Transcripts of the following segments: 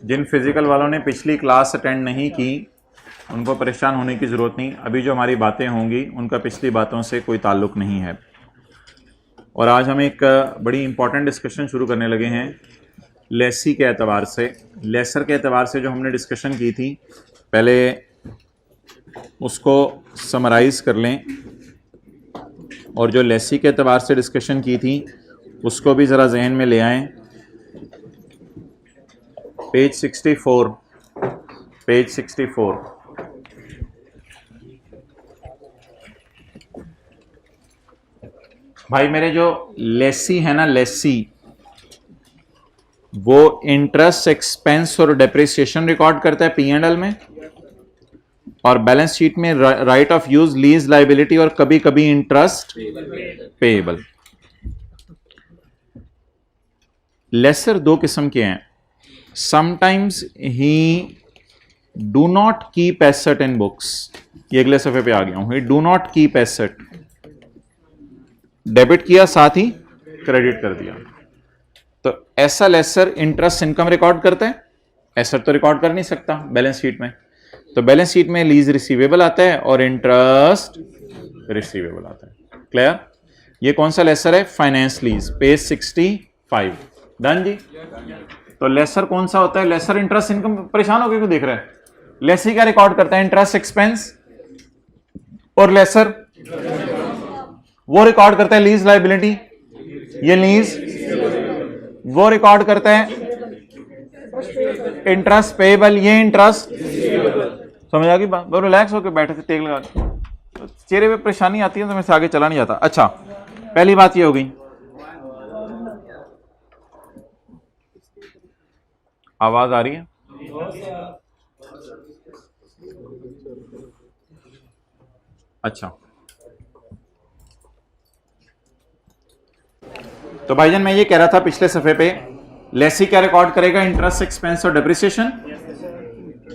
जिन physical वालों ने पिछली क्लास अटेंड नहीं की उनको परेशान होने की ज़रूरत नहीं। अभी जो हमारी बातें होंगी उनका पिछली बातों से कोई ताल्लुक़ नहीं है। और आज हम एक बड़ी इंपॉर्टेंट डिस्कशन शुरू करने लगे हैं लेसी के एतबार से, लेसर के एतबार से। जो हमने डिस्कशन की थी पहले उसको समराइज़ कर लें, और जो लेसी के एतबार से डिस्कशन की थी उसको भी ज़रा जहन में ले आएँ। Page 64, page 64। भाई मेरे जो लेसी है ना, लेसी, वो इंटरेस्ट, एक्सपेंस और डेप्रिसिएशन रिकॉर्ड करता है P&L में, और बैलेंस शीट में right of use, lease liability और कभी कभी इंटरेस्ट पेएबल। लेसर दो किस्म के हैं। Sometimes he do not keep asset in books. ये अगले सफे पे आ गया हूं। ही do not keep asset, debit किया साथ ही क्रेडिट कर दिया, तो ऐसा लेसर इंटरेस्ट इनकम रिकॉर्ड करता है, एसेट तो रिकॉर्ड कर नहीं सकता बैलेंस शीट में। तो बैलेंस शीट में लीज रिसीवेबल आता है और इंटरेस्ट रिसीवेबल आता है। क्लियर? ये कौन सा लेसर है? Finance lease, page 65। डन जी। तो लेसर कौन सा होता है? Lessor interest income. परेशान होकर क्यों देख रहे हैं? लेसी क्या रिकॉर्ड करता है? Interest expense. और लेसर वो रिकॉर्ड करता है लीज लाइबिलिटी, ये लीज। वो रिकॉर्ड करता है इंटरेस्ट पेएबल, ये इंटरेस्ट। समझ आ गई बात? बहुत रिलैक्स होकर बैठे थे, तेल लगा तो चेहरे पे परेशानी आती है तो मैं से आगे चला नहीं जाता। अच्छा, पहली बात ये हो गई। आवाज आ रही है? अच्छा, तो भाईजान मैं ये कह रहा था पिछले सफे पे, लेसी क्या रिकॉर्ड करेगा? इंटरेस्ट, एक्सपेंस और डेप्रिसिएशन।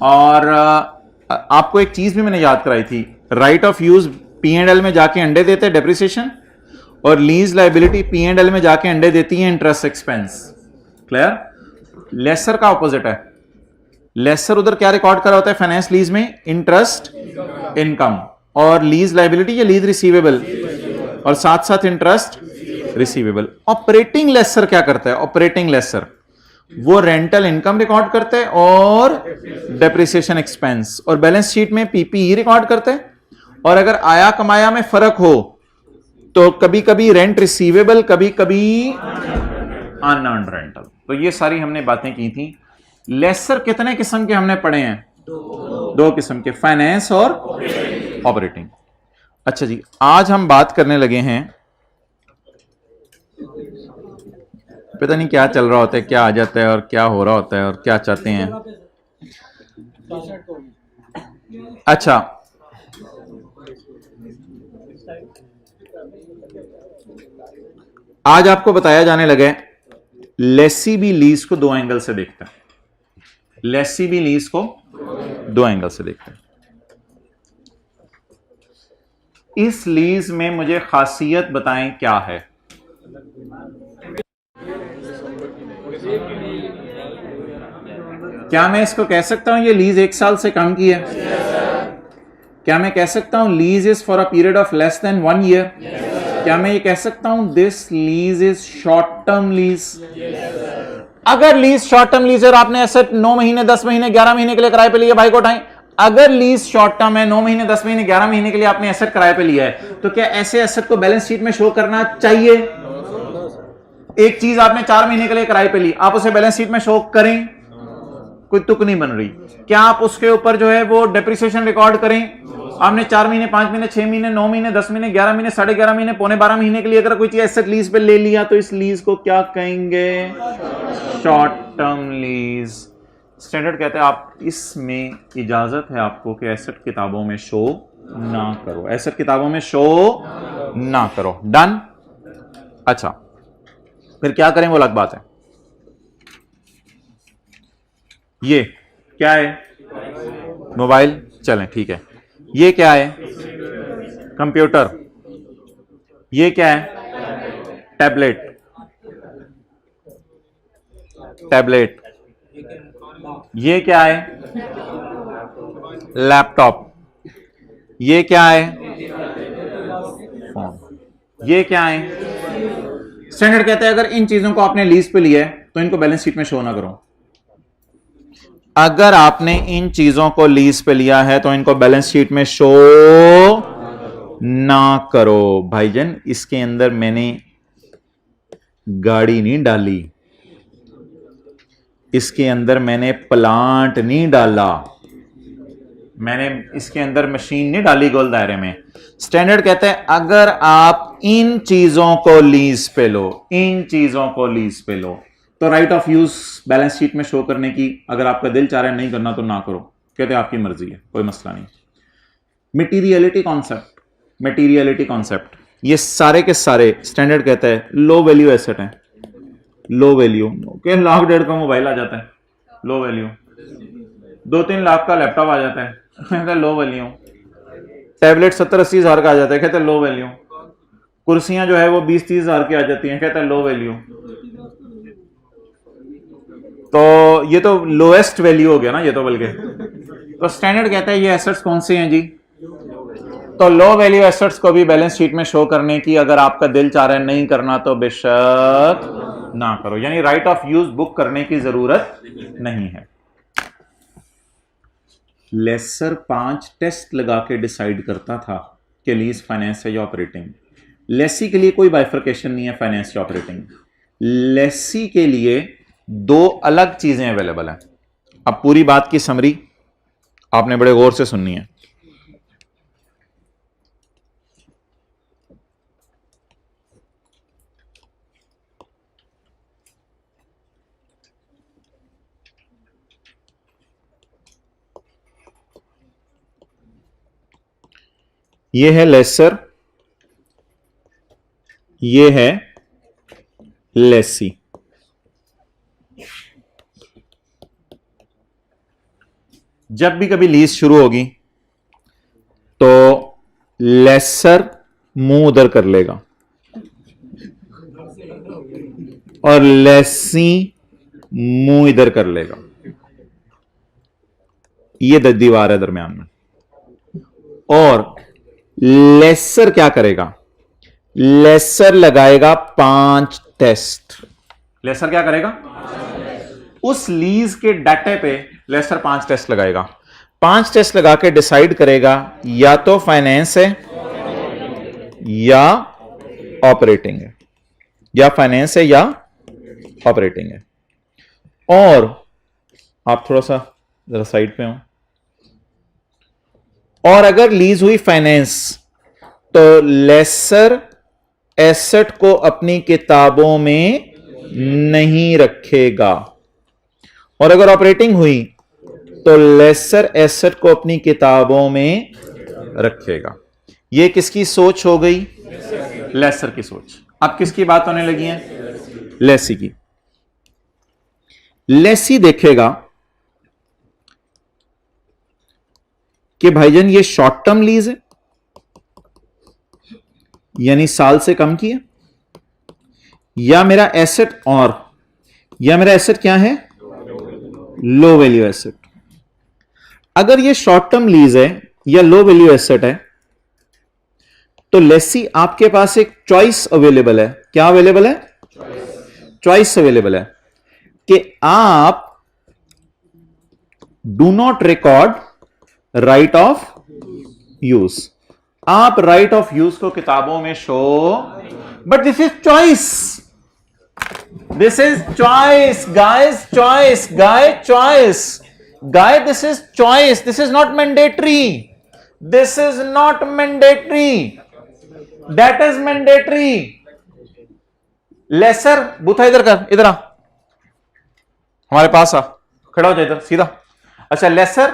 और आपको एक चीज भी मैंने याद कराई थी, राइट ऑफ यूज P&L में जाके अंडे देते हैं डेप्रिसिएशन, और लीज लाइबिलिटी P&L में जाके अंडे देती है इंटरेस्ट एक्सपेंस। क्लियर? लेसर का ऑपोजिट है। लेसर उधर क्या रिकॉर्ड करा होता है फाइनेंस लीज में? इंटरेस्ट इनकम, और लीज लाइबिलिटी या लीज रिसीवेबल, और साथ साथ इंटरेस्ट रिसीवेबल। ऑपरेटिंग लेसर क्या करता है? ऑपरेटिंग लेसर वो रेंटल इनकम रिकॉर्ड करता है और डेप्रिसिएशन एक्सपेंस, और बैलेंस शीट में PPE रिकॉर्ड करता है। और अगर आया कमाया में फर्क हो तो कभी कभी रेंट रिसीवेबल, कभी कभी अनअर्न्ड रेंटल। तो ये सारी हमने बातें की थी। लेसर कितने किस्म के हमने पढ़े हैं? दो किस्म के, फाइनेंस और ऑपरेटिंग। अच्छा जी, आज हम बात करने लगे हैं, पता नहीं क्या चल रहा होता है, क्या आ जाता है और क्या हो रहा होता है और क्या चाहते हैं। अच्छा, आज आपको बताया जाने लगा है लेसी भी लीज को दो एंगल से देखता है। लेसी भी लीज को दो एंगल से देखता है। इस लीज में मुझे खासियत बताएं क्या है? क्या मैं इसको कह सकता हूं ये लीज 1 साल से कम की है? क्या मैं कह सकता हूं lease is for a period of less than 1 year? क्या मैं ये कह सकता हूं this lease is short term lease? अगर लीज शॉर्ट टर्म लीज है और आपने एसेट 9 महीने, 10 महीने, 11 महीने के लिए किराए पे लिया, भाई को उठाएं। अगर लीज शॉर्ट टर्म है, 9 महीने, 10 महीने, 11 महीने के लिए आपने एसेट किराए पे लिया है, तो क्या ऐसे एसेट को बैलेंस शीट में शो करना चाहिए? एक चीज आपने 4 महीने के लिए किराए पे ली, आप उसे बैलेंस शीट में शो करें? कोई तुक नहीं बन रही। क्या आप उसके ऊपर जो है वो डेप्रिसिएशन रिकॉर्ड करें? आपने 4 महीने, 5 महीने, 6 महीने, 9 महीने, 10 महीने, 11 महीने, 11.5 महीने, पौने 12 महीने के लिए अगर कोई चीज एसेट लीज पे ले लिया, तो इस लीज को क्या कहेंगे? Short term lease. स्टैंडर्ड कहते हैं आप इसमें इजाजत है आपको कि एसेट किताबों में शो ना करो, एसेट किताबों में शो ना करो। डन? अच्छा, फिर क्या करें वो अलग बात है। ये क्या है? मोबाइल, चलें ठीक है। ये क्या है? कंप्यूटर। ये क्या है? Tablet, tablet. ये क्या है? लैपटॉप। ये क्या है? फोन। ये क्या है? स्टैंडर्ड कहता है अगर इन चीजों को आपने लीज पे लिया है तो इनको बैलेंस शीट में शो ना करो। अगर आपने इन चीजों को लीज पे लिया है तो इनको बैलेंस शीट में शो ना करो। भाईजान इसके अंदर मैंने गाड़ी नहीं डाली, इसके अंदर मैंने प्लांट नहीं डाला, मैंने इसके अंदर मशीन नहीं डाली गोल दायरे में। स्टैंडर्ड कहता है अगर आप इन चीजों को लीज पे लो, इन चीजों को लीज पे लो, तो right of use balance sheet में शो करने की अगर आपका दिल चाह रहा है नहीं करना तो ना करो, कहते हैं आपकी मर्जी है, कोई मसला नहीं। मटीरियलिटी कॉन्सेप्ट, मटीरियलिटी कॉन्सेप्ट ये सारे के सारे स्टैंडर्ड कहता है लो वैल्यू एसेट है। लो वैल्यू के लाख डेढ़ का मोबाइल आ जाता है, लो वैल्यू। 2-3 लाख का लैपटॉप आ जाता है, कहते हैं लो वैल्यू। टैबलेट 70-80 हजार का आ जाता है, कहते हैं लो वैल्यू। कुर्सियां जो है वो 20-30 हजार की आ जाती हैं, कहते हैं लो वैल्यू। तो ये तो लोएस्ट वैल्यू हो गया ना ये तो, बल्कि तो स्टैंडर्ड कहता है ये एसेट्स कौन से हैं जी? तो लो वैल्यू एसेट्स को भी बैलेंस शीट में शो करने की अगर आपका दिल चाह रहा है नहीं करना तो बेशक ना करो, यानी राइट ऑफ यूज बुक करने की जरूरत नहीं है। लेसर 5 टेस्ट लगा के डिसाइड करता था कि लीज फाइनेंस है या ऑपरेटिंग। लेसी के लिए कोई बाइफर्केशन नहीं है फाइनेंस या ऑपरेटिंग। लेसी के लिए 2 अलग चीजें अवेलेबल हैं। अब पूरी बात की समरी आपने बड़े गौर से सुननी है। ये है लेसर, ये है लेसी। जब भी कभी लीज शुरू होगी तो लेसर मुंह उधर कर लेगा और लेसी मुंह इधर कर लेगा। ये दीवार है दरमियान में। और लेसर क्या करेगा? लेसर लगाएगा 5 टेस्ट। लेसर क्या करेगा? उस लीज के डाटे पे लेसर 5 टेस्ट लगाएगा। 5 टेस्ट लगा के डिसाइड करेगा या तो फाइनेंस है या ऑपरेटिंग है, या फाइनेंस है या ऑपरेटिंग है। और आप थोड़ा सा जरा साइड पे हो। और अगर लीज हुई फाइनेंस तो लेसर एसेट को अपनी किताबों में नहीं रखेगा, और अगर ऑपरेटिंग हुई तो लेसर एसेट को अपनी किताबों में रखेगा। यह किसकी सोच हो गई? लेसर की सोच। अब किसकी बात होने लगी है? लेसी की। लेसी देखेगा कि भाईजान ये शॉर्ट टर्म लीज है, यानी साल से कम की है, या मेरा एसेट, और या मेरा एसेट क्या है? Low value asset. अगर ये शॉर्ट टर्म लीज है या लो वैल्यू एसेट है तो लेसी आपके पास एक चॉइस अवेलेबल है। क्या अवेलेबल है? चॉइस अवेलेबल है कि आप do not record right of use. आप राइट ऑफ यूज को किताबों में show, but this is choice, this is choice guys, choice guy, choice guy, this is choice, this is not mandatory, this is not mandatory, that is mandatory. Lessor बूथा इधर कर, इधर आ, हमारे पास आ, खड़ा हो जाए इधर सीधा। अच्छा, लेसर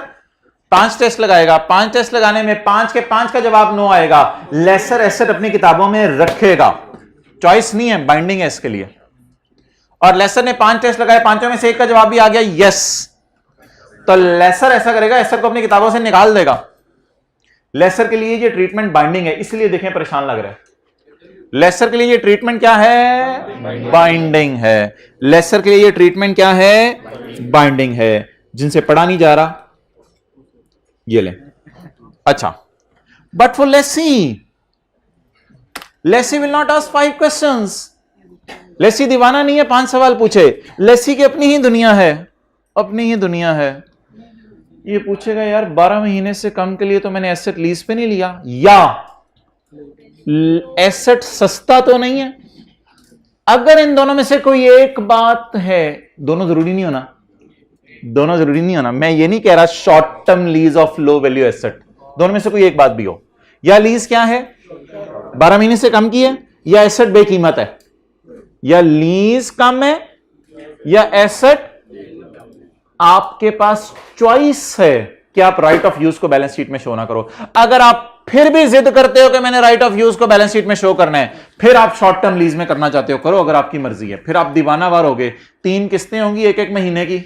5 टेस्ट लगाएगा। 5 टेस्ट लगाने में 5 के 5 का जवाब नो आएगा। लेसर एसेट अपनी किताबों में रखेगा। चॉइस नहीं है, बाइंडिंग है इसके लिए। और लेसर ने 5 टेस्ट लगाए, 5 में से 1 का जवाब भी आ गया यस, तो लेसर ऐसा करेगा, एसेट को अपनी किताबों से निकाल देगा। लेसर के लिए ये ट्रीटमेंट बाइंडिंग है, इसलिए देखें परेशान लग रहा है। लेसर के लिए ये ट्रीटमेंट क्या है? बाइंडिंग है। लेसर के लिए ये ट्रीटमेंट क्या है? बाइंडिंग है। जिनसे पढ़ा नहीं जा रहा ये ले। अच्छा, but for lessee will not ask 5 questions. Lessee दीवाना नहीं है 5 सवाल पूछे। लेसी की अपनी ही दुनिया है, अपनी ही दुनिया है। ये पूछेगा यार 12 महीने से कम के लिए तो मैंने एसेट लीज पे नहीं लिया, या एसेट सस्ता तो नहीं है। अगर इन दोनों में से कोई एक बात है, दोनों जरूरी नहीं होना, दोनों जरूरी नहीं होना। मैं ये नहीं कह रहा short term lease of low value asset, दोनों में से कोई एक बात भी हो। या लीज क्या है? 12 महीने से कम की है, या एसेट बेकीमत है। या लीज कम है या एसेट, आपके पास चॉइस है कि आप राइट ऑफ यूज को बैलेंस शीट में शो ना करो। अगर आप फिर भी जिद करते हो कि मैंने राइट ऑफ यूज को बैलेंस शीट में शो करना है, फिर आप शॉर्ट टर्म लीज में करना चाहते हो, करो, अगर आपकी मर्जी है। फिर आप दीवानावार होगे। 3 किस्तें होंगी एक महीने की,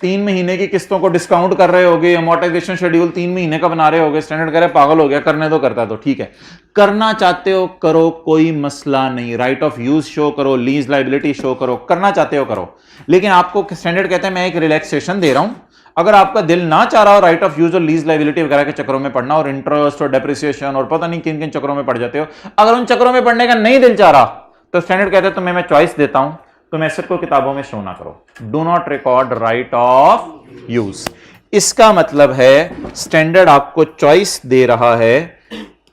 3 महीने की किस्तों को डिस्काउंट कर रहे होगे, अमोर्टाइजेशन शेड्यूल 3 महीने का बना रहे होगे। स्टैंडर्ड कह रहे पागल हो गया, करने दो, करता तो ठीक है। करना चाहते हो करो, कोई मसला नहीं। राइट ऑफ यूज शो करो, लीज लाइबिलिटी शो करो, करना चाहते हो करो। लेकिन आपको स्टैंडर्ड कहते हैं मैं एक रिलैक्सेशन दे रहा हूं। अगर आपका दिल ना चाह रहा हो राइट ऑफ यूज और लीज लाइबिलिटी वगैरह के चक्रों में पढ़ना, और इंटरेस्ट और डेप्रिसिएशन और पता नहीं किन किन चक्रों में पड़ जाते हो, अगर उन चक्रों में पढ़ने का नहीं दिल चाह रहा, तो स्टैंडर्ड कहते हैं तुम्हें मैं चॉइस देता हूं, तुम एसेट को किताबों में शो ना करो। Do not record right of use. इसका मतलब है स्टैंडर्ड आपको चॉइस दे रहा है,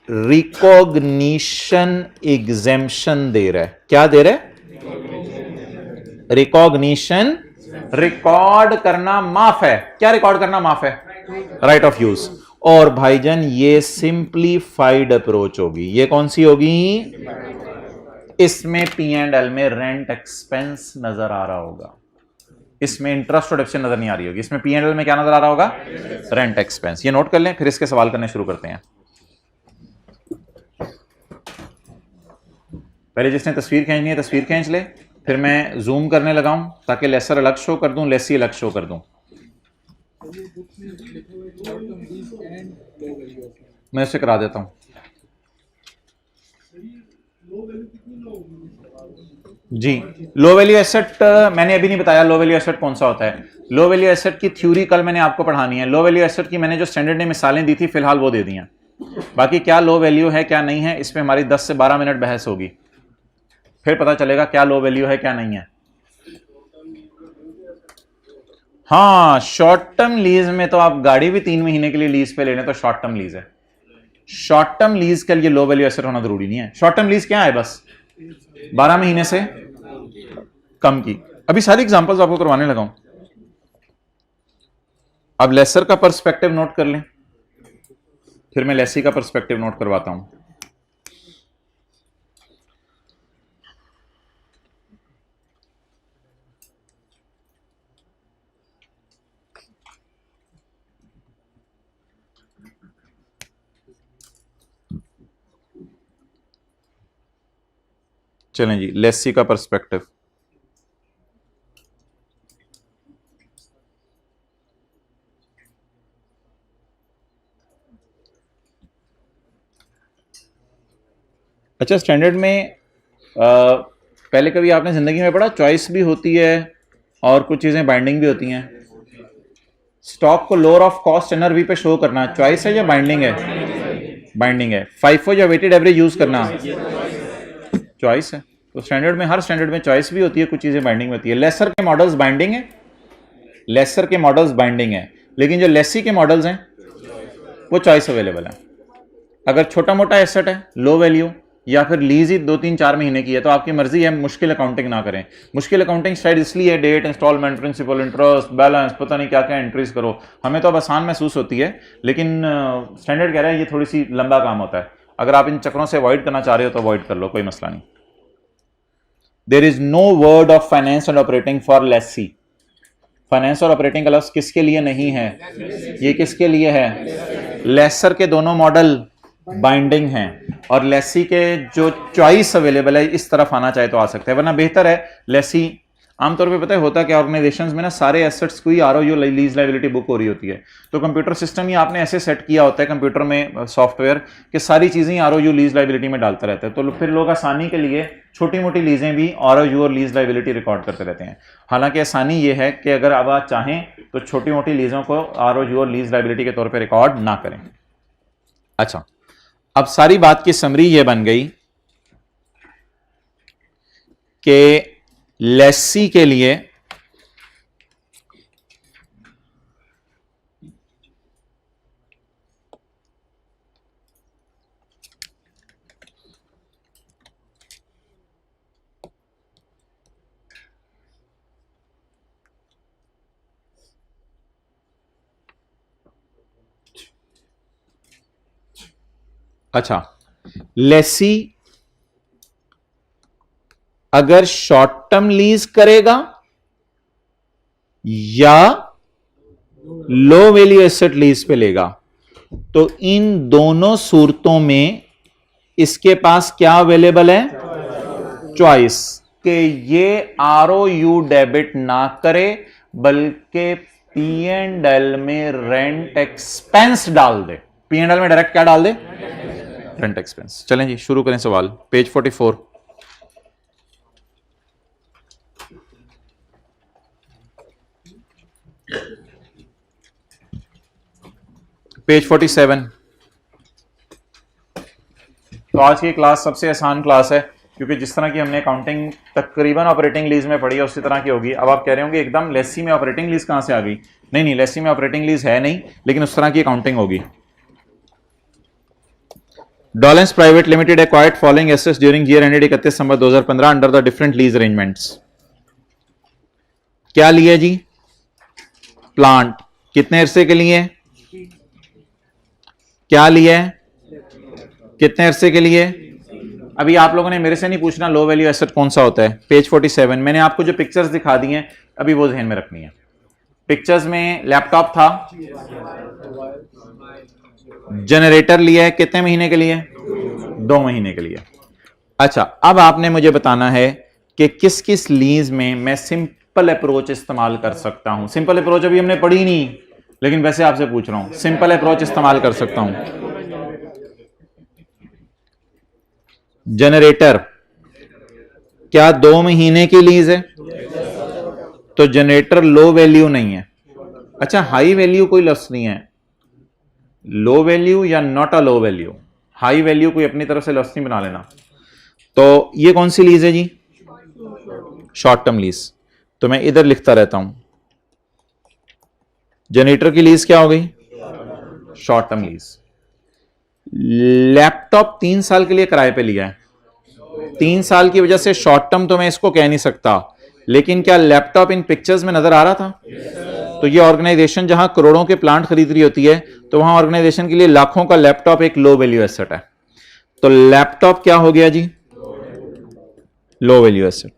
रिकॉग्निशन एग्जेम्पशन दे रहा है। क्या दे रहा है? रिकॉग्निशन। रिकॉर्ड करना माफ है। क्या रिकॉर्ड करना माफ है? Right of use. और भाईजान ये सिंप्लीफाइड अप्रोच होगी। ये कौन सी होगी? इसमें P&L में रेंट एक्सपेंस नजर आ रहा होगा, इसमें इंटरेस्ट और डिविडेंड नजर नहीं आ रही होगी। इसमें P&L में क्या नजर आ रहा होगा? Rent expense. ये नोट कर लें, फिर इसके सवाल करने शुरू करते हैं। पहले जिसने तस्वीर खींचनी है तस्वीर खींच ले, फिर मैं जूम करने लगाऊं ताकि लेसर अलग शो कर दूं, लेसी अलग शो कर दूं। मैं इसे करा देता हूं। जी, लो वैल्यू एसेट मैंने अभी नहीं बताया लो वैल्यू एसेट कौन सा होता है। लो वैल्यू एसेट की थ्योरी कल मैंने आपको पढ़ानी है। लो वैल्यू एसेट की मैंने जो स्टैंडर्ड ने मिसालें दी थी फिलहाल वो दे दी हैं। बाकी क्या लो वैल्यू है क्या नहीं है, इसमें हमारी 10 से 12 मिनट बहस होगी, फिर पता चलेगा क्या लो वैल्यू है क्या नहीं है। हाँ, शॉर्ट टर्म लीज में तो आप गाड़ी भी 3 महीने के लिए लीज पे ले लें तो शॉर्ट टर्म लीज है। शॉर्ट टर्म लीज के लिए लो वैल्यू एसेट होना जरूरी नहीं है। शॉर्ट टर्म लीज क्या है? बस 12 महीने से कम की। अभी सारी एग्जांपल्स आपको करवाने लगा हूं। अब लेसर का पर्सपेक्टिव नोट कर लें, फिर मैं लेसी का पर्सपेक्टिव नोट करवाता हूं। चलें जी, लेसी का पर्सपेक्टिव। अच्छा, स्टैंडर्ड में पहले कभी आपने जिंदगी में पढ़ा चॉइस भी होती है और कुछ चीजें बाइंडिंग भी होती हैं। स्टॉक को लोअर ऑफ कॉस्ट एनआरवी पे शो करना चॉइस है या बाइंडिंग है? बाइंडिंग है। फाइफो या वेटेड एवरेज यूज करना चॉइस है। तो स्टैंडर्ड में, हर स्टैंडर्ड में चॉइस भी होती है, कुछ चीजें बाइंडिंग में होती है। लेसर के मॉडल्स बाइंडिंग है, लेसर के मॉडल्स बाइंडिंग है, लेकिन जो लेसी के मॉडल्स हैं वो चॉइस अवेलेबल है। अगर छोटा मोटा एसेट है, लो वैल्यू, या फिर लीज ही 2-3-4 महीने की है तो आपकी मर्जी है, मुश्किल अकाउंटिंग ना करें। मुश्किल अकाउंटिंग शायद इसलिए date, instalment, principal, interest, balance, पता नहीं क्या क्या एंट्रीज करो, हमें तो अब आसान महसूस होती है, लेकिन स्टैंडर्ड कह रहा है ये थोड़ी सी लंबा काम होता है। अगर आप इन चक्रों से अवॉइड करना चाह रहे हो तो अवॉइड कर लो, कोई मसला नहीं। There is no word of finance and operating for lessee. Finance और ऑपरेटिंग का लफ्ज किसके लिए नहीं है? ये किसके लिए है? लेसर के दोनों मॉडल बाइंडिंग हैं और लेसी के जो चॉइस अवेलेबल है इस तरफ आना चाहे तो आ सकते हैं, वरना बेहतर है लेसी आमतौर पे पता है होता क्या, ऑर्गेनाइजेशंस में ना सारे एसेट्स को ही आरओयू लीज लायबिलिटी बुक हो रही होती है। तो कंप्यूटर सिस्टम ही आपने ऐसे सेट किया होता है कंप्यूटर में सॉफ्टवेयर कि सारी चीजें ही आरओयू लीज लायबिलिटी में डालता रहता है। तो फिर लोग आसानी के लिए छोटी मोटी लीजें भी आरओयू और लीज लायबिलिटी रिकॉर्ड करते रहते हैं। हालांकि आसानी ये है कि अगर अब आप चाहें तो छोटी मोटी लीजों को आरओयू और लीज लायबिलिटी के तौर पर रिकॉर्ड ना करें। अच्छा, अब सारी बात की समरी ये बन गई कि लेसी के लिए अच्छा, लेसी अगर शॉर्ट टर्म लीज करेगा या लो वैल्यू एसेट लीज पे लेगा, तो इन दोनों सूरतों में इसके पास क्या अवेलेबल है? चॉइस कि ये आरओयू डेबिट ना करे बल्कि पी&एल में रेंट एक्सपेंस डाल दे। पी&एल में डायरेक्ट क्या डाल दे? Rent expense. चलें जी शुरू करें सवाल, पेज 44। पेज 47। तो आज की क्लास सबसे आसान क्लास है क्योंकि जिस तरह की हमने अकाउंटिंग तकरीबन ऑपरेटिंग लीज में पढ़ी है उसी तरह की होगी। अब आप कह रहे होंगे एकदम लेसी में ऑपरेटिंग लीज कहां से आ गई? नहीं नहीं, लेसी में ऑपरेटिंग लीज है नहीं, लेकिन उस तरह की अकाउंटिंग होगी। Dawlance private limited acquired following assets during year ended 31 December 2015 under the different lease arrangements. क्या लिया जी? प्लांट। कितने अरसे के लिए? क्या लिया है? कितने अरसे के लिए? अभी आप लोगों ने मेरे से नहीं पूछना लो वैल्यू एसेट कौन सा होता है। पेज 47 मैंने आपको जो पिक्चर्स दिखा दी हैं अभी वो ध्यान में रखनी है। पिक्चर्स में लैपटॉप था, जनरेटर लिया है, कितने महीने के लिए? 2 महीने के लिए। अच्छा, अब आपने मुझे बताना है कि किस किस लीज में मैं सिंपल अप्रोच इस्तेमाल कर सकता हूं। सिंपल अप्रोच अभी हमने पढ़ी नहीं, लेकिन वैसे आपसे पूछ रहा हूं, सिंपल अप्रोच इस्तेमाल कर सकता हूं। जनरेटर क्या 2 महीने की लीज है? तो जनरेटर लो वैल्यू नहीं है। अच्छा, हाई वैल्यू कोई लफ्ज नहीं है। लो वैल्यू या not a low value, high value कोई अपनी तरफ से लफ्ज नहीं बना लेना। तो ये कौन सी लीज है जी? Short term lease. तो मैं इधर लिखता रहता हूं, जनरेटर की लीज क्या हो गई? Short term lease. लैपटॉप 3 साल के लिए किराए पे लिया है, 3 साल की वजह से शॉर्ट टर्म तो मैं इसको कह नहीं सकता, लेकिन क्या लैपटॉप इन पिक्चर्स में नजर आ रहा था? तो ये ऑर्गेनाइजेशन जहां करोड़ों के प्लांट खरीद रही होती है तो वहां ऑर्गेनाइजेशन के लिए लाखों का लैपटॉप एक लो वैल्यू एसेट है। तो लैपटॉप क्या हो गया जी? लो वैल्यू एसेट।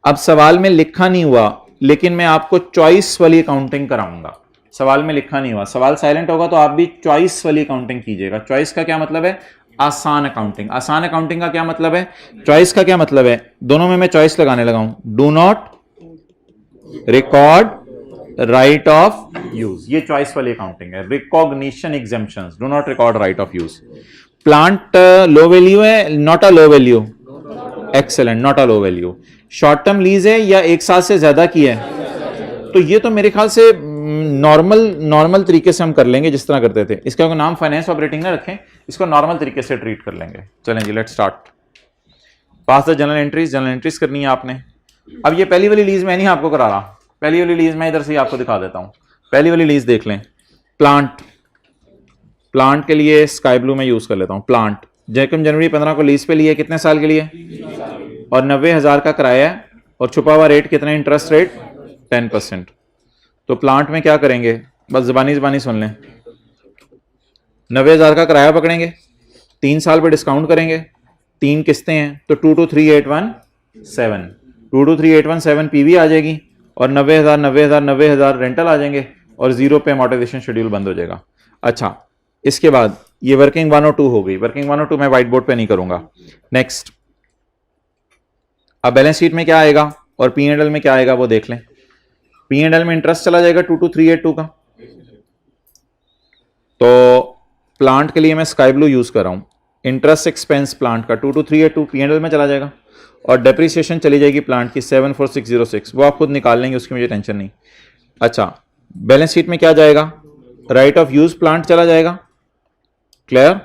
अब सवाल में लिखा नहीं हुआ, लेकिन मैं आपको चॉइस वाली अकाउंटिंग कराऊंगा। सवाल में लिखा नहीं हुआ, सवाल साइलेंट होगा तो आप भी चॉइस वाली अकाउंटिंग कीजिएगा। चॉइस का क्या मतलब है? आसान अकाउंटिंग। आसान अकाउंटिंग का क्या मतलब है? चॉइस का क्या मतलब है? दोनों में मैं चॉइस लगाने लगा हूं। Do not record right of use, ये चॉइस वाली अकाउंटिंग है। Recognition exemptions, do not record right of use. Plant low value है, not a low value, excellent, not a low value. Short term lease है या 1 साल से ज्यादा की है, तो ये तो मेरे ख्याल से नॉर्मल तरीके से हम कर लेंगे जिस तरह करते थे। इसका नाम फाइनेंस ऑपरेटिंग ना रखें, इसको नॉर्मल तरीके से ट्रीट कर लेंगे। चलें जी, let's start. Pass the journal entries. Journal entries करनी है आपने। अब ये पहली वाली लीज मैं नहीं आपको करा रहा, पहली वाली लीज मैं इधर से आपको दिखा देता हूं। पहली वाली लीज देख लें। प्लांट के लिए स्काई ब्लू में यूज कर लेता हूं। प्लांट जैकम जनवरी 15 को लीज पे लिए, कितने साल के लिए? और 90,000 का किराया है, और छुपा हुआ रेट कितना? Interest rate 10%। तो प्लांट में क्या करेंगे? बस जबानी सुन लें। 90,000 का किराया पकड़ेंगे, 3 साल पे डिस्काउंट करेंगे, 3 किस्तें हैं तो 223817 223817 पीवी आ जाएगी, और 90,000 रेंटल आ जाएंगे, और 0 पे अमोर्टाइजेशन शेड्यूल बंद हो जाएगा। अच्छा, इसके बाद ये वर्किंग 1 और 2 हो गई। वर्किंग 1 और 2 मैं व्हाइट बोर्ड पे नहीं करूंगा। नेक्स्ट, अब बैलेंस शीट में क्या आएगा? और P&L में क्या आएगा वो देख लें। P&L में इंटरेस्ट चला जाएगा 22382 का। तो प्लांट के लिए मैं स्काई ब्लू यूज कर रहा हूं। इंटरेस्ट एक्सपेंस प्लांट का 22382 P&L में चला जाएगा और डेप्रिसिएशन चली जाएगी प्लांट की 74606। वो आप खुद निकाल लेंगे, उसकी मुझे टेंशन नहीं। अच्छा, बैलेंस शीट में क्या जाएगा? राइट ऑफ यूज प्लांट चला जाएगा, क्लियर।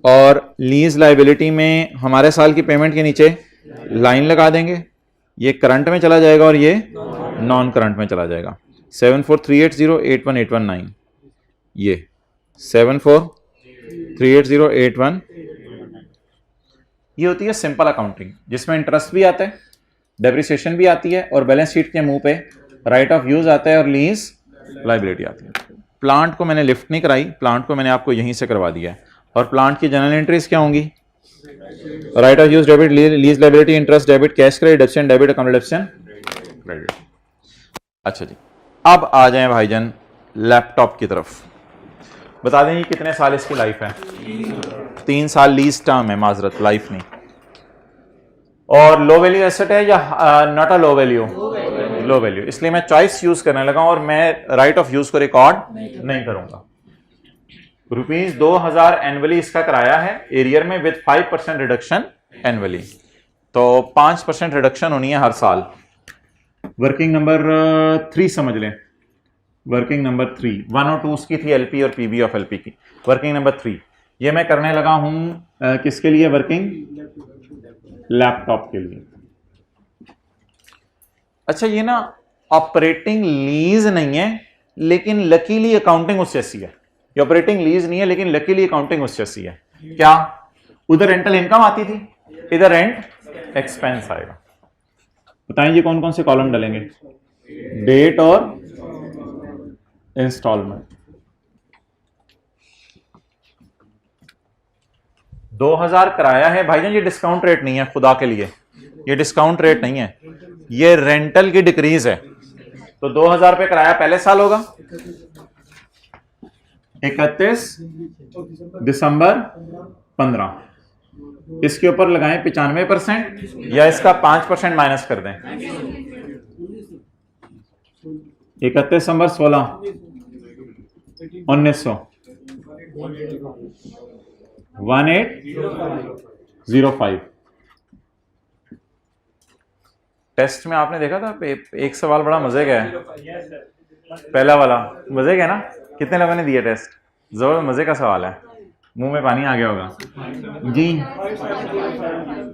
और लीज लाइबिलिटी में हमारे साल की पेमेंट के नीचे लाइन लगा देंगे, ये करंट में चला जाएगा और ये नॉन करंट में चला जाएगा। 74380818119, ये 7438081, ये होती है सिंपल अकाउंटिंग जिसमें इंटरेस्ट भी आता है, डेप्रिसिएशन भी आती है और बैलेंस शीट के मुंह पे राइट ऑफ यूज आता है और लीज लाइबिलिटी आती है। प्लांट को मैंने लिफ्ट नहीं कराई, प्लांट को मैंने आपको यहीं से करवा दिया है। और प्लांट की जनरल एंट्रीज क्या होंगी? Right of use debit, lease liability, interest debit, cash credit, deduction debit, account deduction credit. अच्छा जी, अब आ जाएं भाईजान लैपटॉप की तरफ। बता दें कितने साल इसकी लाइफ है? 3 साल लीज टर्म है, माजरत लाइफ नहीं। और लो वैल्यू एसेट है या not a low value? Low value, इसलिए मैं चॉइस यूज करने लगा और मैं राइट ऑफ यूज को रिकॉर्ड नहीं करूंगा। ₹2000 एनुअली इसका कराया है एरियर में विद 5% रिडक्शन एनुअली, तो 5% रिडक्शन होनी है हर साल। वर्किंग नंबर 3 समझ लें, वर्किंग नंबर 3, 1 और 2 उसकी थी एलपी और पीबी ऑफ एलपी की। वर्किंग नंबर 3 ये मैं करने लगा हूं किसके लिए? वर्किंग लैपटॉप के लिए। अच्छा, ये ना ऑपरेटिंग लीज नहीं है लेकिन लकीली अकाउंटिंग उससे ऐसी है। ये ऑपरेटिंग लीज नहीं है लेकिन लकीली अकाउंटिंग उससे ऐसी है। क्या? उधर रेंटल इनकम आती थी, इधर रेंट एक्सपेंस आएगा। बताइए कौन कौन से कॉलम डलेंगे? डेट और इंस्टॉलमेंट। 2000 कराया है भाईजान, ये डिस्काउंट रेट नहीं है, खुदा के लिए ये डिस्काउंट रेट नहीं है, ये रेंटल की डिक्रीज है। तो 2000 पे कराया पहले साल होगा 31 दिसंबर 15, इसके ऊपर लगाएं 95% या इसका 5% माइनस कर दें। 31 दिसंबर 16 1900 1805। टेस्ट में आपने देखा था एक सवाल बड़ा मजे का है, पहला वाला मजे का है ना? कितने लोगों ने दिया टेस्ट? जरूर मजे का सवाल है, मुंह में पानी आ गया होगा जी।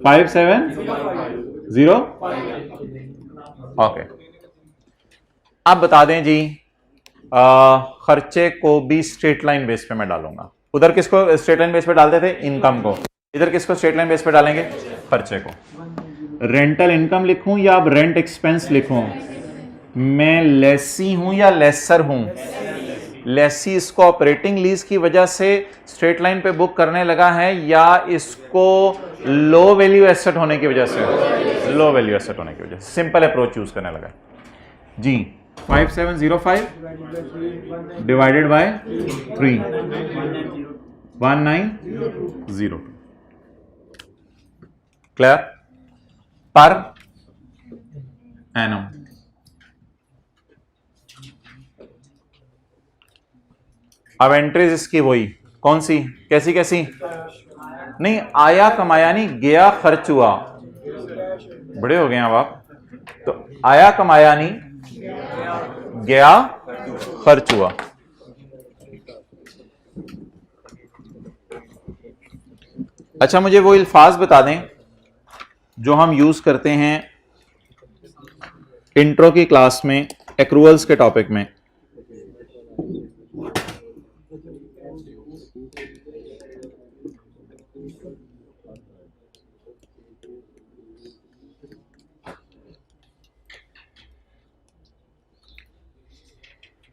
570 ओके। अब बता दें जी, खर्चे को भी स्ट्रेट लाइन बेस पे मैं डालूंगा। उधर किसको स्ट्रेट लाइन बेस पे डालते थे? इनकम को। इधर किसको स्ट्रेट लाइन बेस पे डालेंगे? खर्चे को। रेंटल इनकम लिखूं या अब रेंट एक्सपेंस लिखूं? मैं लेसी हूं या लेसर हूं? लेसी इसको ऑपरेटिंग लीज की वजह से स्ट्रेट लाइन पे बुक करने लगा है या इसको लो वैल्यू एसेट होने की वजह से? लो वैल्यू एसेट होने की वजह से। सिंपल अप्रोच यूज करने लगा जी। 5705 divided by 3 1902 clear per annum. अब एंट्रीज इसकी वही कौन सी? कैसी कैसी? नहीं, आया कमाया नहीं, गया खर्च हुआ। बड़े हो गए अब आप। तो आया कमाया नहीं, गया खर्च हुआ। अच्छा, मुझे वो अल्फाज बता दें जो हम यूज करते हैं इंट्रो की क्लास में एक्रूअल्स के टॉपिक में।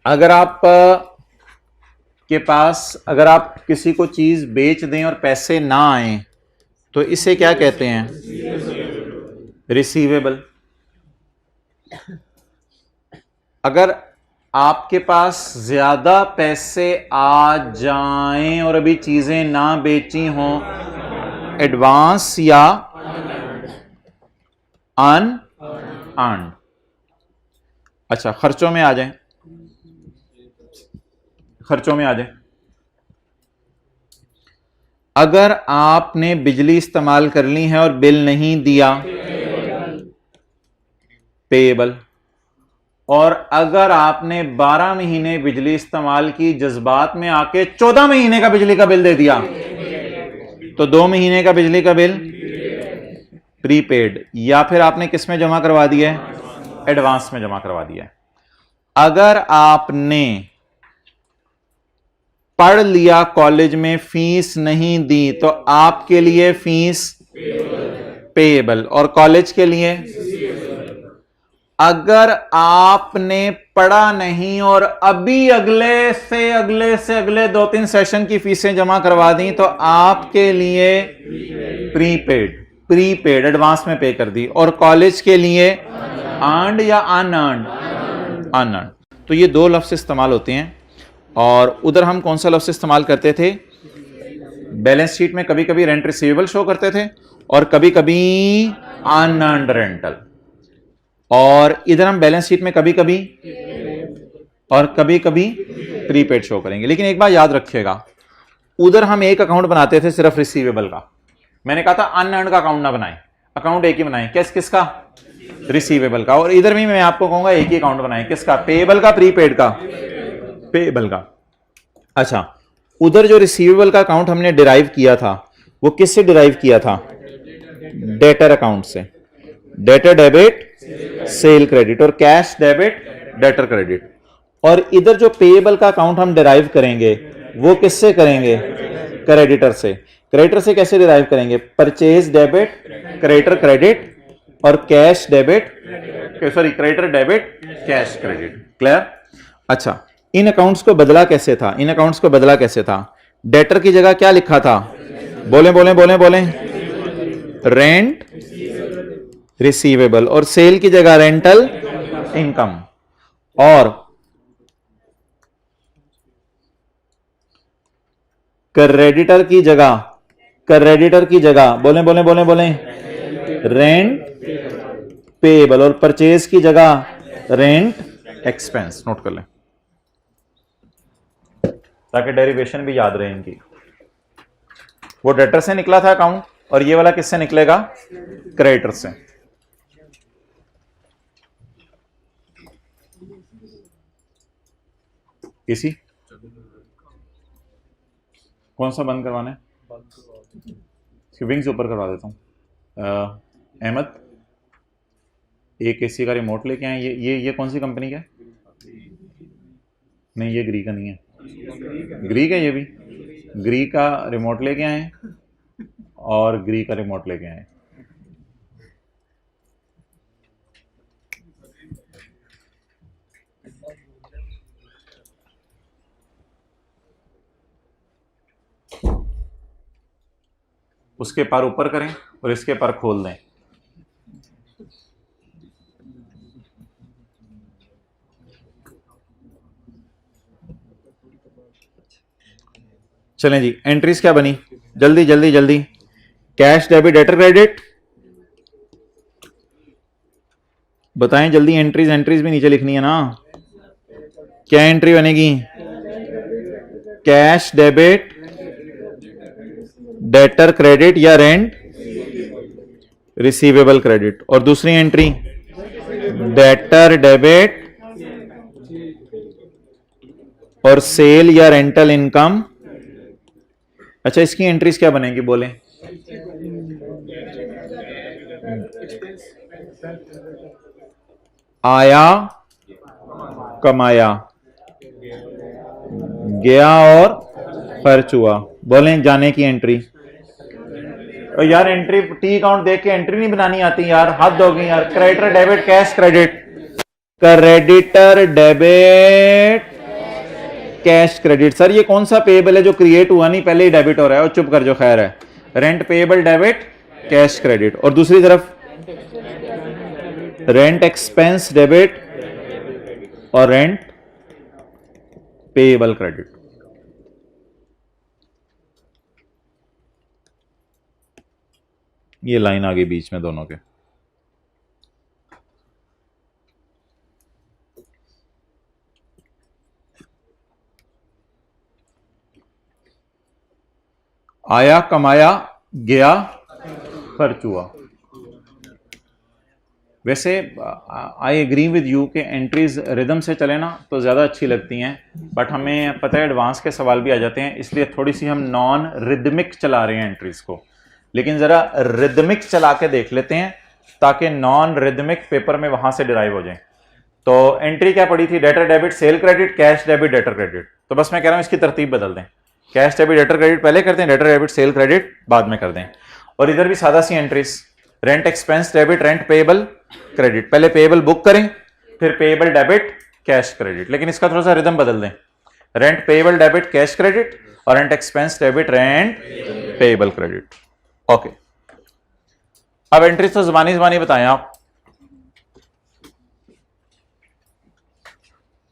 अगर आप के पास, अगर आप किसी को चीज बेच दें और पैसे ना आए तो इसे क्या कहते हैं? रिसीवेबल। अगर आपके पास ज्यादा पैसे आ जाएं और अभी चीजें ना बेची हों, एडवांस या अर्न्ड। अच्छा, खर्चों में आ जाए, खर्चों में आ जाए। अगर आपने बिजली इस्तेमाल कर ली है और बिल नहीं दिया, पेएबल। और अगर आपने 12 महीने बिजली इस्तेमाल की, जज्बात में आके 14 महीने का बिजली का बिल दे दिया, तो 2 महीने का बिजली का बिल प्रीपेड, या फिर आपने किस में जमा करवा दिया है, एडवांस में जमा करवा दिया है। अगर आपने पढ़ लिया, कॉलेज में फीस नहीं दी, तो आपके लिए फीस पेएबल, और कॉलेज के लिए अगर आपने पढ़ा नहीं और अभी अगले से अगले 2-3 सेशन की फीसें जमा करवा दी, तो आपके लिए प्रीपेड एडवांस में पे कर दी। और कॉलेज के लिए अर्न्ड या अनअर्न्ड। तो ये दो लफ्ज इस्तेमाल होते हैं। और उधर हम कौन सा लफ्ज इस्तेमाल करते थे, बैलेंस शीट में कभी कभी रेंट रिसीवेबल शो करते थे और कभी कभी अनअर्न्ड रेंटल, और इधर हम बैलेंस शीट में कभी कभी और कभी कभी प्रीपेड शो करेंगे। लेकिन एक बात याद रखिएगा, उधर हम एक अकाउंट बनाते थे सिर्फ रिसीवेबल का, मैंने कहा था अनअर्न्ड का अकाउंट ना बनाएं, अकाउंट एक ही बनाएं, किसका, रिसीवेबल का। और इधर भी मैं आपको कहूंगा एक ही अकाउंट बनाएं, किसका, पेएबल का, प्रीपेड का, पेएबल का। अच्छा, उधर जो रिसीवेबल का अकाउंट हमने डिराइव किया था, वो किससे डिराइव किया था, डेटर अकाउंट से। डेटर डेबिट सेल क्रेडिट, और कैश डेबिट डेटर क्रेडिट। और इधर जो पेएबल का अकाउंट हम डिराइव करेंगे, वो किससे करेंगे, क्रेडिटर से। क्रेडिटर से कैसे डिराइव करेंगे, परचेज डेबिट क्रेडिटर क्रेडिट, और cash debit, sorry, creditor debit cash credit. Clear. अच्छा, इन अकाउंट्स को बदला कैसे था, इन अकाउंट्स को बदला कैसे था, डेटर की जगह क्या लिखा था, बोले बोले बोले बोले, रेंट रिसीवेबल, और सेल की जगह रेंटल इनकम, और क्रेडिटर की जगह बोले बोले बोले बोले, रेंट पेएबल, और परचेज की जगह रेंट एक्सपेंस। नोट कर लें ताकि डेरिवेशन भी याद रहे इनकी। वो डेटर से निकला था अकाउंट, और ये वाला किससे निकलेगा, क्रेडिटर से। इसी कौन सा बंद करवाना है, विंग्स ऊपर करवा देता हूं। अहमद, एक एसी का रिमोट लेके आए। ये कौन सी कंपनी का है, नहीं ये ग्री का नहीं है, ग्री का, ये भी ग्री का रिमोट लेके आए, और ग्री का रिमोट लेके आए। उसके पर ऊपर करें और इसके पर खोल दें। चलें जी, एंट्रीज क्या बनी, जल्दी जल्दी जल्दी। कैश डेबिट डेटर क्रेडिट, बताएं जल्दी। एंट्रीज भी नीचे लिखनी है ना। क्या एंट्री बनेगी, कैश डेबिट डेटर क्रेडिट या रेंट रिसीवेबल क्रेडिट, और दूसरी एंट्री डेटर डेबिट और सेल या रेंटल इनकम। अच्छा, इसकी एंट्रीज क्या बनेगी, बोले। आया, कमाया, गया और खर्च हुआ। बोलें जाने की एंट्री। और यार एंट्री टी अकाउंट देख के एंट्री नहीं बनानी आती यार, हद हो गई यार। Creditor debit cash credit, creditor debit cash credit. Sir ये कौन सा पेएबल है जो क्रिएट हुआ नहीं, पहले ही डेबिट हो रहा है। और चुप कर जो, खैर है। Rent payable debit cash credit, और दूसरी तरफ रेंट एक्सपेंस डेबिट और रेंट पेएबल क्रेडिट। ये लाइन आ गई बीच में दोनों के। आया कमाया गया खर्च हुआ। वैसे आई एग्री विद यू कि एंट्रीज रिदम से चले ना तो ज़्यादा अच्छी लगती हैं, बट हमें पता है एडवांस के सवाल भी आ जाते हैं, इसलिए थोड़ी सी हम नॉन रिदमिक चला रहे हैं एंट्रीज को। लेकिन ज़रा रिदमिक चला के देख लेते हैं ताकि नॉन रिदमिक पेपर में वहाँ से डिराइव हो जाए। तो एंट्री क्या पड़ी थी? Debtor debit cell credit, cash debit debtor credit. तो बस मैं कह रहा हूँ इसकी तरतीब बदल दें, कैश डेबिट डेटर क्रेडिट पहले करते हैं, डेटर डेबिट सेल क्रेडिट बाद में कर दें। और इधर भी सादा सी entries, rent expense debit rent payable credit, पहले पेएबल बुक करें फिर पेएबल डेबिट कैश क्रेडिट, लेकिन इसका थोड़ा सा रिदम बदल दें, rent payable debit cash credit और rent expense debit rent payable credit. Okay, अब एंट्रीज तो ज़बानी ज़बानी बताएं आप।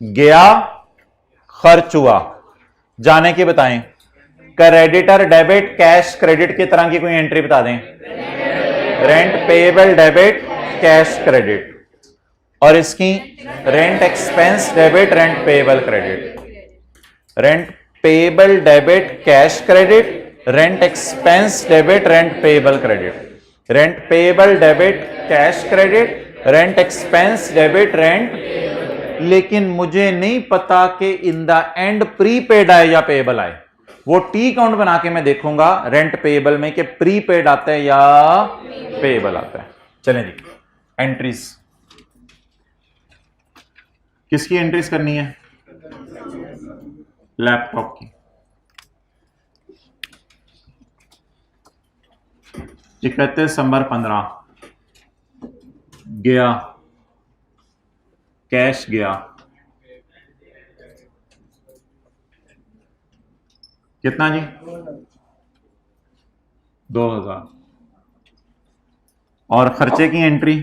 गया खर्च हुआ, जाने की बताएं, क्रेडिटर डेबिट कैश क्रेडिट की तरह की कोई एंट्री बता दें, rent payable debit cash credit, और इसकी rent expense debit rent payable credit, rent payable debit cash credit, rent expense debit rent payable credit, rent payable debit cash credit, rent expense debit rent. लेकिन मुझे नहीं पता कि in the end prepaid आए या payable आए, वो T count बना के मैं देखूंगा रेंट पेएबल में कि प्रीपेड आता है या पेएबल आता है। चलें जी, एंट्रीज किसकी एंट्रीज करनी है? लैपटॉप की। 31 दिसंबर 15 गया, कैश गया, कितना जी? 2000। और खर्चे की एंट्री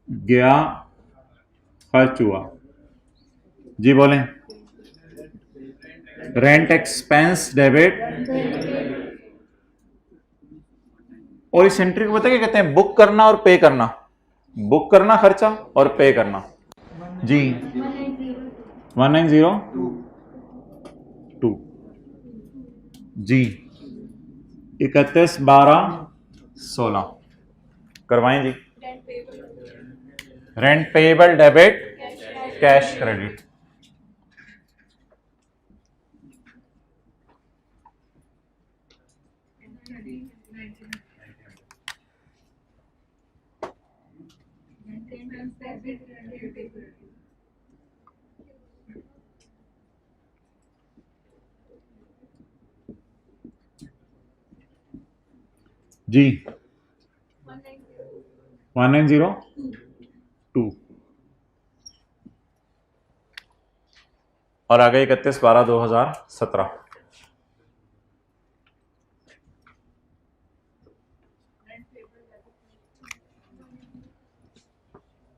गया खर्च हुआ, जी बोलें। रेंट एक्सपेंस डेबिट, और इस एंट्री को पता क्या कहते हैं? बुक करना और पे करना, बुक करना खर्चा और पे करना जी। 1902 जी, 31/12/16 करवाएं जी। Rent payable debit cash credit, जी। 1902 और आगे 31/12/2017।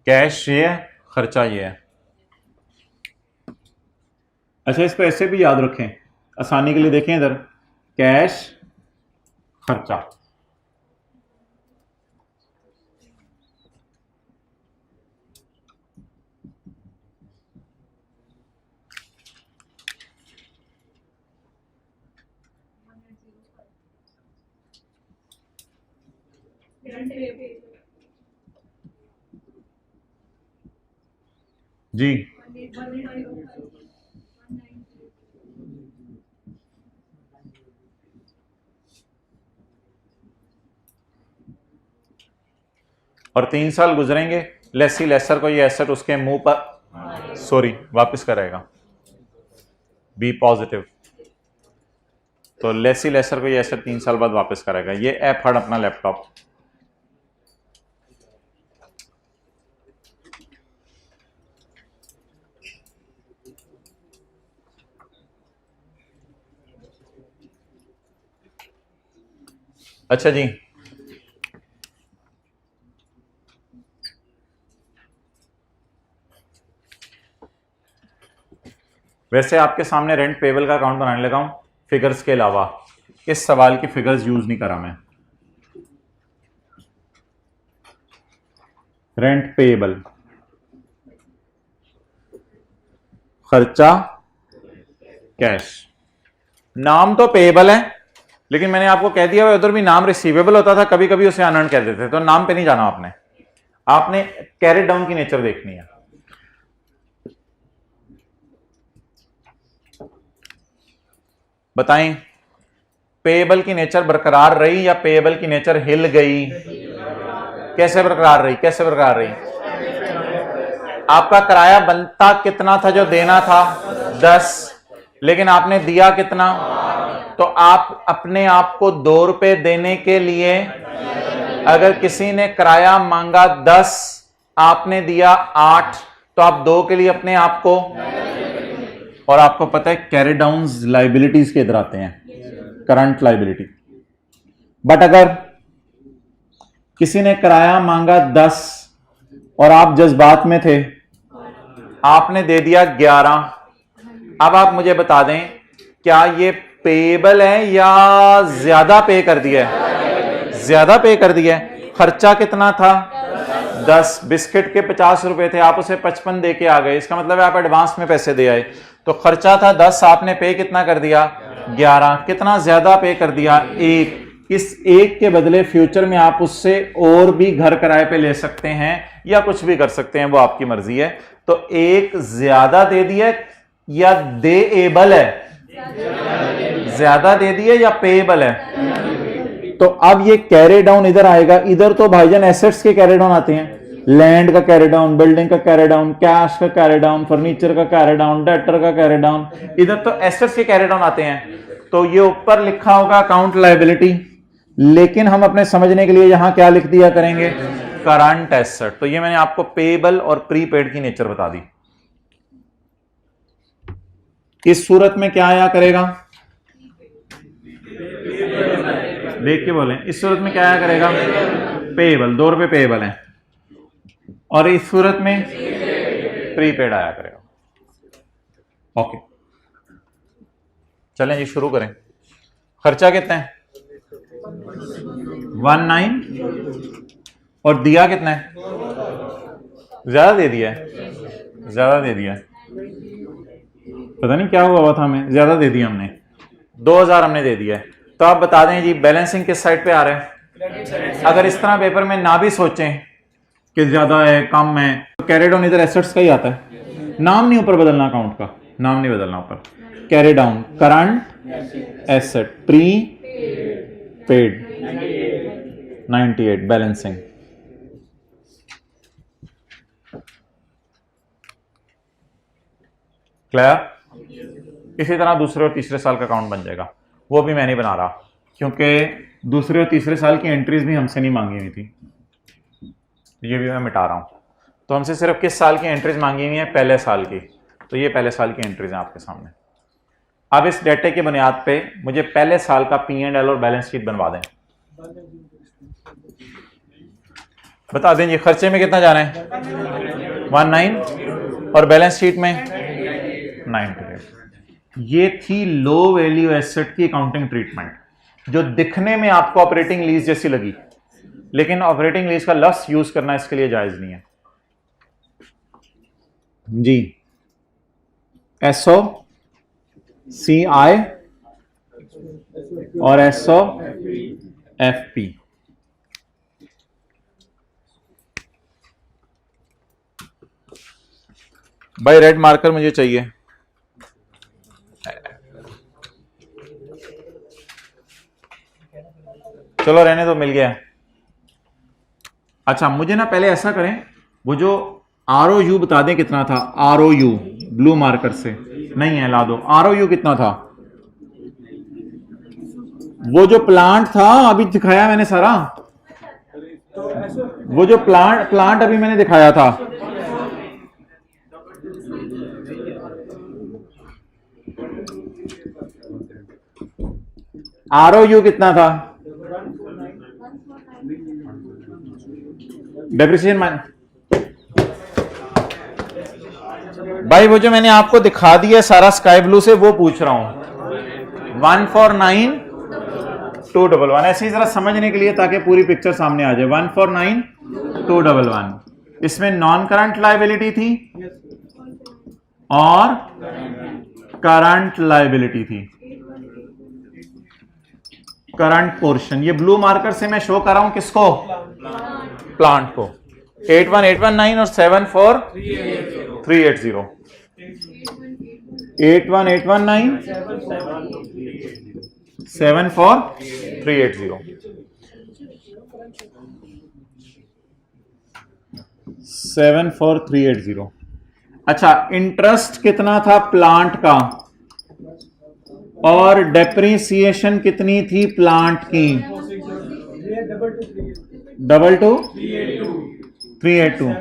कैश ये है, खर्चा ये है। अच्छा, इसको ऐसे भी याद रखें आसानी के लिए, देखें इधर, कैश खर्चा, जी। और 3 साल गुजरेंगे, लेसी लेसर को ये एसेट उसके मुंह पर सॉरी वापस करेगा, बी पॉजिटिव। तो लेसी लेसर को ये एसेट 3 साल बाद वापस करेगा। ये ऐप हट अपना लैपटॉप, अच्छा जी। वैसे आपके सामने रेंट पेबल का अकाउंट बनाने लगा हूं फिगर्स के अलावा, इस सवाल की फिगर्स यूज नहीं करा मैं। रेंट पेबल, खर्चा कैश। नाम तो पेएबल है, लेकिन मैंने आपको कह दिया उधर भी नाम रिसीवेबल होता था, कभी कभी उसे अनअर्न कह देते थे, तो नाम पे नहीं जाना आपने कैरेट डाउन की नेचर देखनी है। बताएं, पेएबल की नेचर बरकरार रही या पेएबल की नेचर हिल गई? कैसे बरकरार रही? कैसे बरकरार रही? आपका किराया बनता कितना था जो देना था? 10, लेकिन आपने दिया कितना? तो आप अपने आप को 2 रुपए देने के लिए, अगर किसी ने किराया मांगा 10, आपने दिया 8, तो आप 2 के लिए अपने आप को, और आपको पता है कैरी डाउन लाइबिलिटीज के इधर आते हैं, करंट लाइबिलिटी। बट अगर किसी ने किराया मांगा 10 और आप जज्बात में थे, आपने दे दिया 11, अब आप मुझे बता दें क्या ये पेएबल है या ज्यादा पे कर दिया है? ज्यादा पे कर दिया है। खर्चा कितना था? 10। बिस्किट के 50 रुपए थे, आप उसे 55 दे के आ गए, इसका मतलब है आप एडवांस में पैसे दे आए। तो खर्चा था 10, आपने पे कितना कर दिया? 11। कितना ज्यादा पे कर दिया? 1। इस 1 के बदले फ्यूचर में आप उससे और भी घर किराए पे ले सकते हैं या कुछ भी कर सकते हैं, वो आपकी मर्जी है। तो 1 ज्यादा दे दिया या देएबल है? ज्यादा दे दिया या पेएबल है? तो अब ये कैरी डाउन इधर आएगा। इधर तो भाईजान एसेट्स के कैरी डाउन आते हैं, लैंड का कैरी डाउन, बिल्डिंग का कैरी डाउन, कैश का कैरी डाउन, फर्नीचर का कैरी डाउन, डेटर का कैरी डाउन, इधर तो एसेट्स के कैरी डाउन आते हैं। तो ये ऊपर लिखा होगा अकाउंट लायबिलिटी, लेकिन हम अपने समझने के लिए यहां क्या लिख दिया करेंगे? Current asset. तो ये मैंने आपको पेएबल और प्रीपेड की नेचर बता दी। इस सूरत में क्या आया करेगा? देख के बोलें, इस सूरत में क्या आया करेगा? पेएबल। 2 रुपए पेएबल है, और इस सूरत में प्रीपेड आया करेगा। ओके, चलें जी शुरू करें। खर्चा कितना है? 19, और दिया कितना है? ज्यादा दे दिया है, ज्यादा दे दिया है। पता नहीं क्या हुआ था, हमें ज्यादा दे दिया हमने, 2000 हमने दे दिया है। तो आप बता दें जी बैलेंसिंग किस साइड पे आ रहा है? अगर इस तरह पेपर में ना भी सोचें कि ज्यादा है कम है, तो कैरी डाउन इधर एसेट्स का ही आता है। नाम नहीं ऊपर बदलना, अकाउंट का नाम नहीं बदलना ऊपर। Carry down current asset, pre paid 98 balancing. Clear? इसी तरह दूसरे और तीसरे साल का अकाउंट बन जाएगा। वो भी मैं नहीं बना रहा, क्योंकि दूसरे और तीसरे साल की एंट्रीज भी हमसे नहीं मांगी हुई थी, ये भी मैं मिटा रहा हूं। तो हमसे सिर्फ किस साल की एंट्रीज मांगी हुई है? पहले साल की। तो ये पहले साल की एंट्रीज हैं आपके सामने। अब इस डेटे की बुनियाद पे मुझे पहले साल का P&L और बैलेंस शीट बनवा दें। बता दें जी खर्चे में कितना जाना है? 19, और बैलेंस शीट में 98। ये थी लो वैल्यू एसेट की अकाउंटिंग ट्रीटमेंट, जो दिखने में आपको ऑपरेटिंग लीज जैसी लगी, लेकिन ऑपरेटिंग लीज का लफ्ज यूज करना इसके लिए जायज नहीं है जी। SOCI और SOFP। भाई रेड मार्कर मुझे चाहिए। चलो रहने दो, मिल गया। अच्छा मुझे ना पहले ऐसा करें, वो जो ROU बता दें कितना था। ROU ब्लू मार्कर से नहीं है, ला दो। ROU कितना था? वो जो प्लांट था अभी दिखाया मैंने सारा, वो जो प्लांट अभी मैंने दिखाया था, ROU कितना था? डेप्रिसिएशन भाई वो जो मैंने आपको दिखा दिया सारा स्काई ब्लू से, वो पूछ रहा हूं। 149,211। ऐसे ही जरा समझने के लिए, ताकि पूरी पिक्चर सामने आ जाए। 149,211, इसमें नॉन करंट लायबिलिटी थी और करंट लायबिलिटी थी, करंट पोर्शन। ये ब्लू मार्कर से मैं शो कर रहा हूं किसको? प्लांट को। 81819 और 74380। 81819 74380। 74380। अच्छा, इंटरेस्ट कितना था प्लांट का और डेप्रिसिएशन कितनी थी प्लांट की? 22382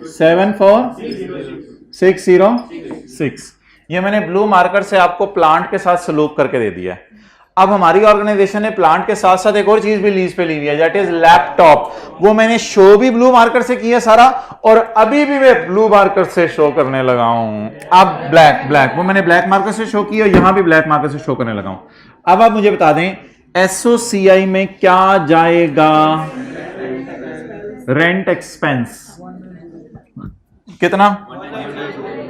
74606। ये मैंने ब्लू मार्कर से आपको प्लांट के साथ सलूक करके दे दिया है। अब हमारी ऑर्गेनाइजेशन ने प्लांट के साथ साथ एक और चीज भी लीज पे ली हुई है, दैट इज लैपटॉप। वो मैंने शो भी ब्लू मार्कर से किया सारा, और अभी भी मैं ब्लू मार्कर से शो करने लगा हूं। अब ब्लैक वो मैंने ब्लैक मार्कर से शो किया, यहां भी ब्लैक मार्कर से शो करने लगा हूं। अब आप मुझे बता दें एसओसीआई में क्या जाएगा? रेंट एक्सपेंस कितना?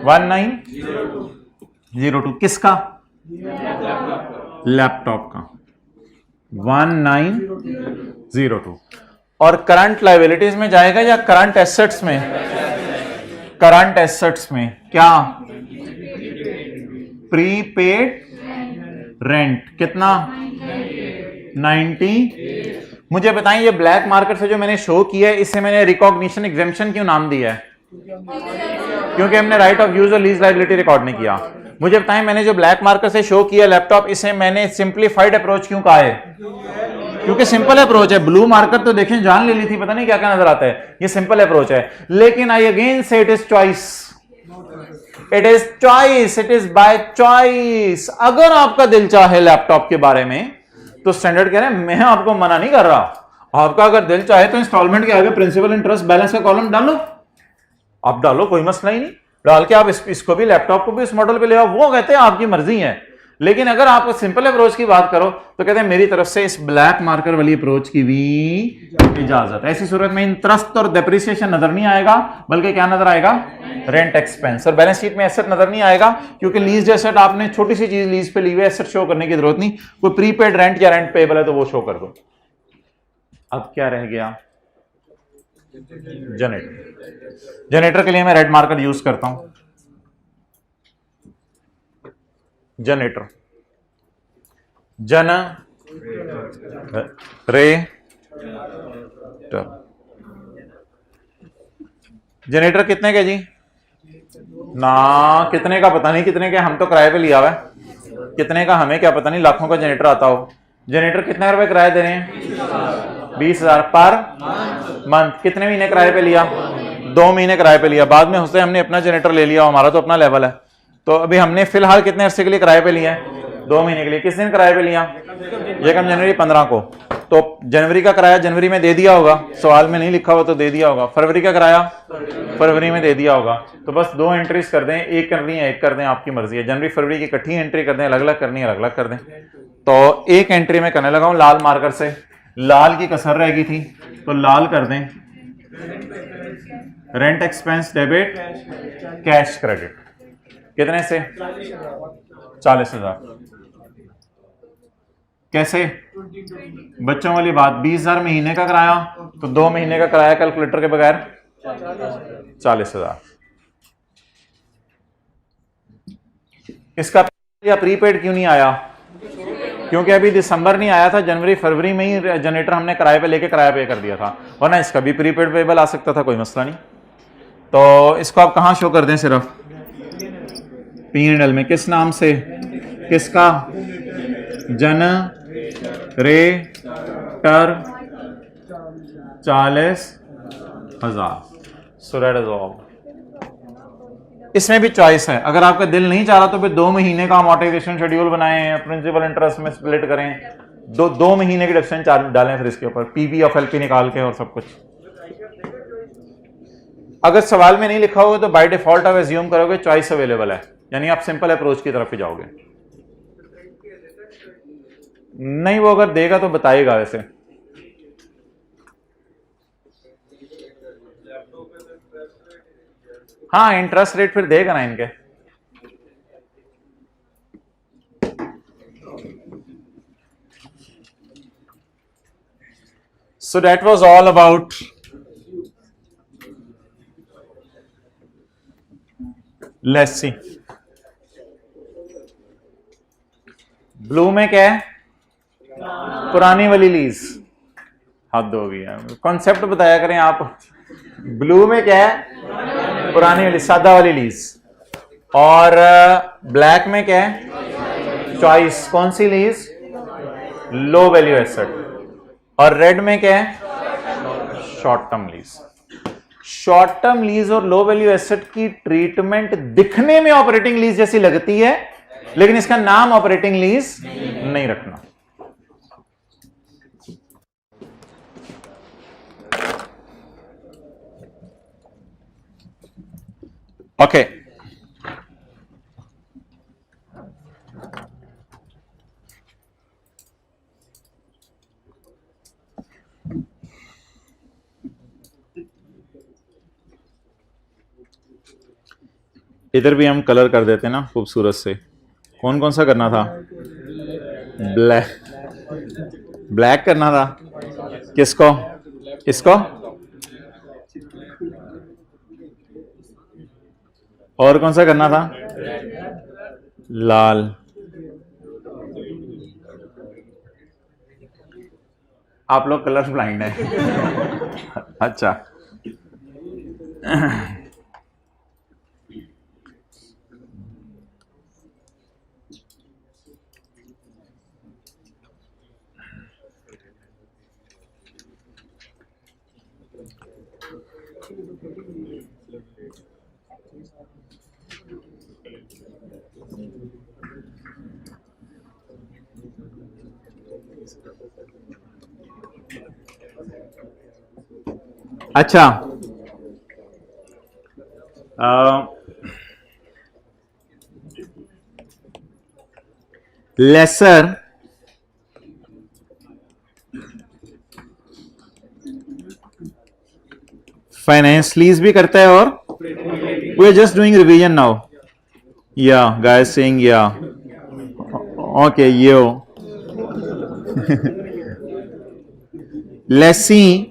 1902। किसका? लैपटॉप का 1902। और करंट लायबिलिटीज में जाएगा या करंट एसेट्स में? करंट एसेट्स में क्या? प्रीपेड रेंट कितना? 90। मुझे बताएं ये ब्लैक मार्कर से जो मैंने शो किया है इसे मैंने रिकॉग्निशन एग्जेम्पशन क्यों नाम दिया है? क्योंकि हमने राइट ऑफ यूज और लीज लायबिलिटी रिकॉर्ड नहीं किया। मुझे बताएं मैंने जो ब्लैक मार्कर से शो किया लैपटॉप, इसे मैंने सिंपलीफाइड अप्रोच क्यों कहा है? क्योंकि सिंपल अप्रोच है। ब्लू मार्कर तो देखें जान ले ली थी, पता नहीं क्या क्या नजर आता है। ये सिंपल अप्रोच है, लेकिन आई अगेन से it is choice. It is choice, it is by choice. अगर आपका दिल चाहे लैपटॉप के बारे में तो स्टैंडर्ड कह रहे हैं मैं आपको मना नहीं कर रहा। आपका अगर दिल चाहे तो इंस्टॉलमेंट के आगे प्रिंसिपल इंटरेस्ट बैलेंस का कॉलम डालो, आप डालो, कोई मसला ही नहीं। डाल के आप इसको भी लैपटॉप को भी इस मॉडल पे ले आओ। वो कहते हैं आपकी मर्जी है। लेकिन अगर आप सिंपल अप्रोच की बात करो तो कहते हैं मेरी तरफ से इस ब्लैक मार्कर वाली अप्रोच की भी इजाजत। ऐसी सूरत में इंटरेस्ट और डेप्रिसिएशन नजर नहीं आएगा, बल्कि क्या नजर आएगा? Rent expense. और बैलेंस शीट में एसेट नजर नहीं आएगा, क्योंकि लीज एसेट आपने छोटी सी चीज लीज पे ली हुई, एसेट शो करने की जरूरत नहीं। कोई प्रीपेड रेंट या रेंट पेबल है तो वो शो कर दो। अब क्या रह गया? जनरेटर। जनरेटर के लिए मैं रेड मार्कर यूज करता हूं। जनरेटर, जन रे जनरेटर कितने के जी? ना कितने का पता नहीं, कितने के हम तो किराए पे लिया हुआ है। कितने का हमें क्या पता नहीं, लाखों का जनरेटर आता हो। जनरेटर कितने रुपए किराए दे रहे हैं? 20,000 पर मंथ। कितने महीने किराए पे लिया? 2 महीने किराए पे लिया। बाद में उससे हमने अपना जनरेटर ले लिया, हमारा तो अपना लेवल है। तो अभी हमने फिलहाल कितने अरसे के लिए किराए पे लिया है? 2 महीने के लिए। किस दिन किराए पे लिया? यकम जनवरी 15 को। तो जनवरी का किराया जनवरी में दे दिया होगा, सवाल में नहीं लिखा हुआ तो दे दिया होगा। फरवरी का किराया फरवरी में दे दिया होगा। तो बस 2 एंट्रीज कर दें, एक करनी है एक कर दें, आपकी मर्जी है। जनवरी फरवरी की इकट्ठी एंट्री कर दें, अलग अलग करनी है अलग अलग कर दें। तो एक एंट्री में करने लगा हूं लाल मार्कर से। लाल की कसर रह गई थी तो लाल कर दें। Rent expense debit, cash credit. कितने से? 40,000। कैसे? बच्चों वाली बात। 20,000 महीने का किराया, तो 2 महीने का किराया कैलकुलेटर के बगैर 40,000। इसका या प्रीपेड क्यों नहीं आया? क्योंकि अभी दिसंबर नहीं आया था, जनवरी फरवरी में ही जनरेटर हमने किराए पे लेके किराया पे कर दिया था, वरना इसका भी प्रीपेड पेबल आ सकता था, कोई मसला नहीं। तो इसको आप कहां शो कर दें? सिर्फ P&L में। किस नाम से? किसका? जन रे टर 40,000। So that is all. इसमें भी चॉइस है। अगर आपका दिल नहीं चाह रहा तो फिर 2 महीने का अमोर्टाइजेशन शेड्यूल बनाएं, प्रिंसिपल इंटरेस्ट में स्प्लिट करें, 2 महीने की डिफरेंस चार्ज डालें, फिर इसके ऊपर पीबी ऑफ एलपी निकाल के और सब कुछ। अगर सवाल में नहीं लिखा होगा तो बाय डिफॉल्ट आप एज्यूम करोगे चॉइस अवेलेबल है, यानी आप सिंपल अप्रोच की तरफ ही जाओगे। नहीं, वो अगर देगा तो बताएगा। वैसे हाँ, इंटरेस्ट रेट फिर देगा ना इनके। So that was all about lessee. Blue में क्या है? पुरानी वाली लीज। हद हो गया, कॉन्सेप्ट बताया करें आप। ब्लू में क्या है? पुरानी वाली सादा वाली लीज। और ब्लैक में क्या है? चॉइस। कौन सी लीज? लो वैल्यू एसेट। और रेड में क्या है? Short term lease. Short term lease और लो वैल्यू एसेट की ट्रीटमेंट दिखने में ऑपरेटिंग लीज जैसी लगती है, लेकिन इसका नाम ऑपरेटिंग लीज नहीं रखना। ओके, इधर भी हम कलर कर देते हैं ना खूबसूरत से। कौन कौन सा करना था? ब्लैक। ब्लैक करना था। किसको? इसको। और कौन सा करना था? लाल। आप लोग कलर ब्लाइंड है। अच्छा, अच्छा, लेसर फाइनेंस लीज भी करता है। और we are just doing revision now. Yeah guys saying yeah okay yo lessee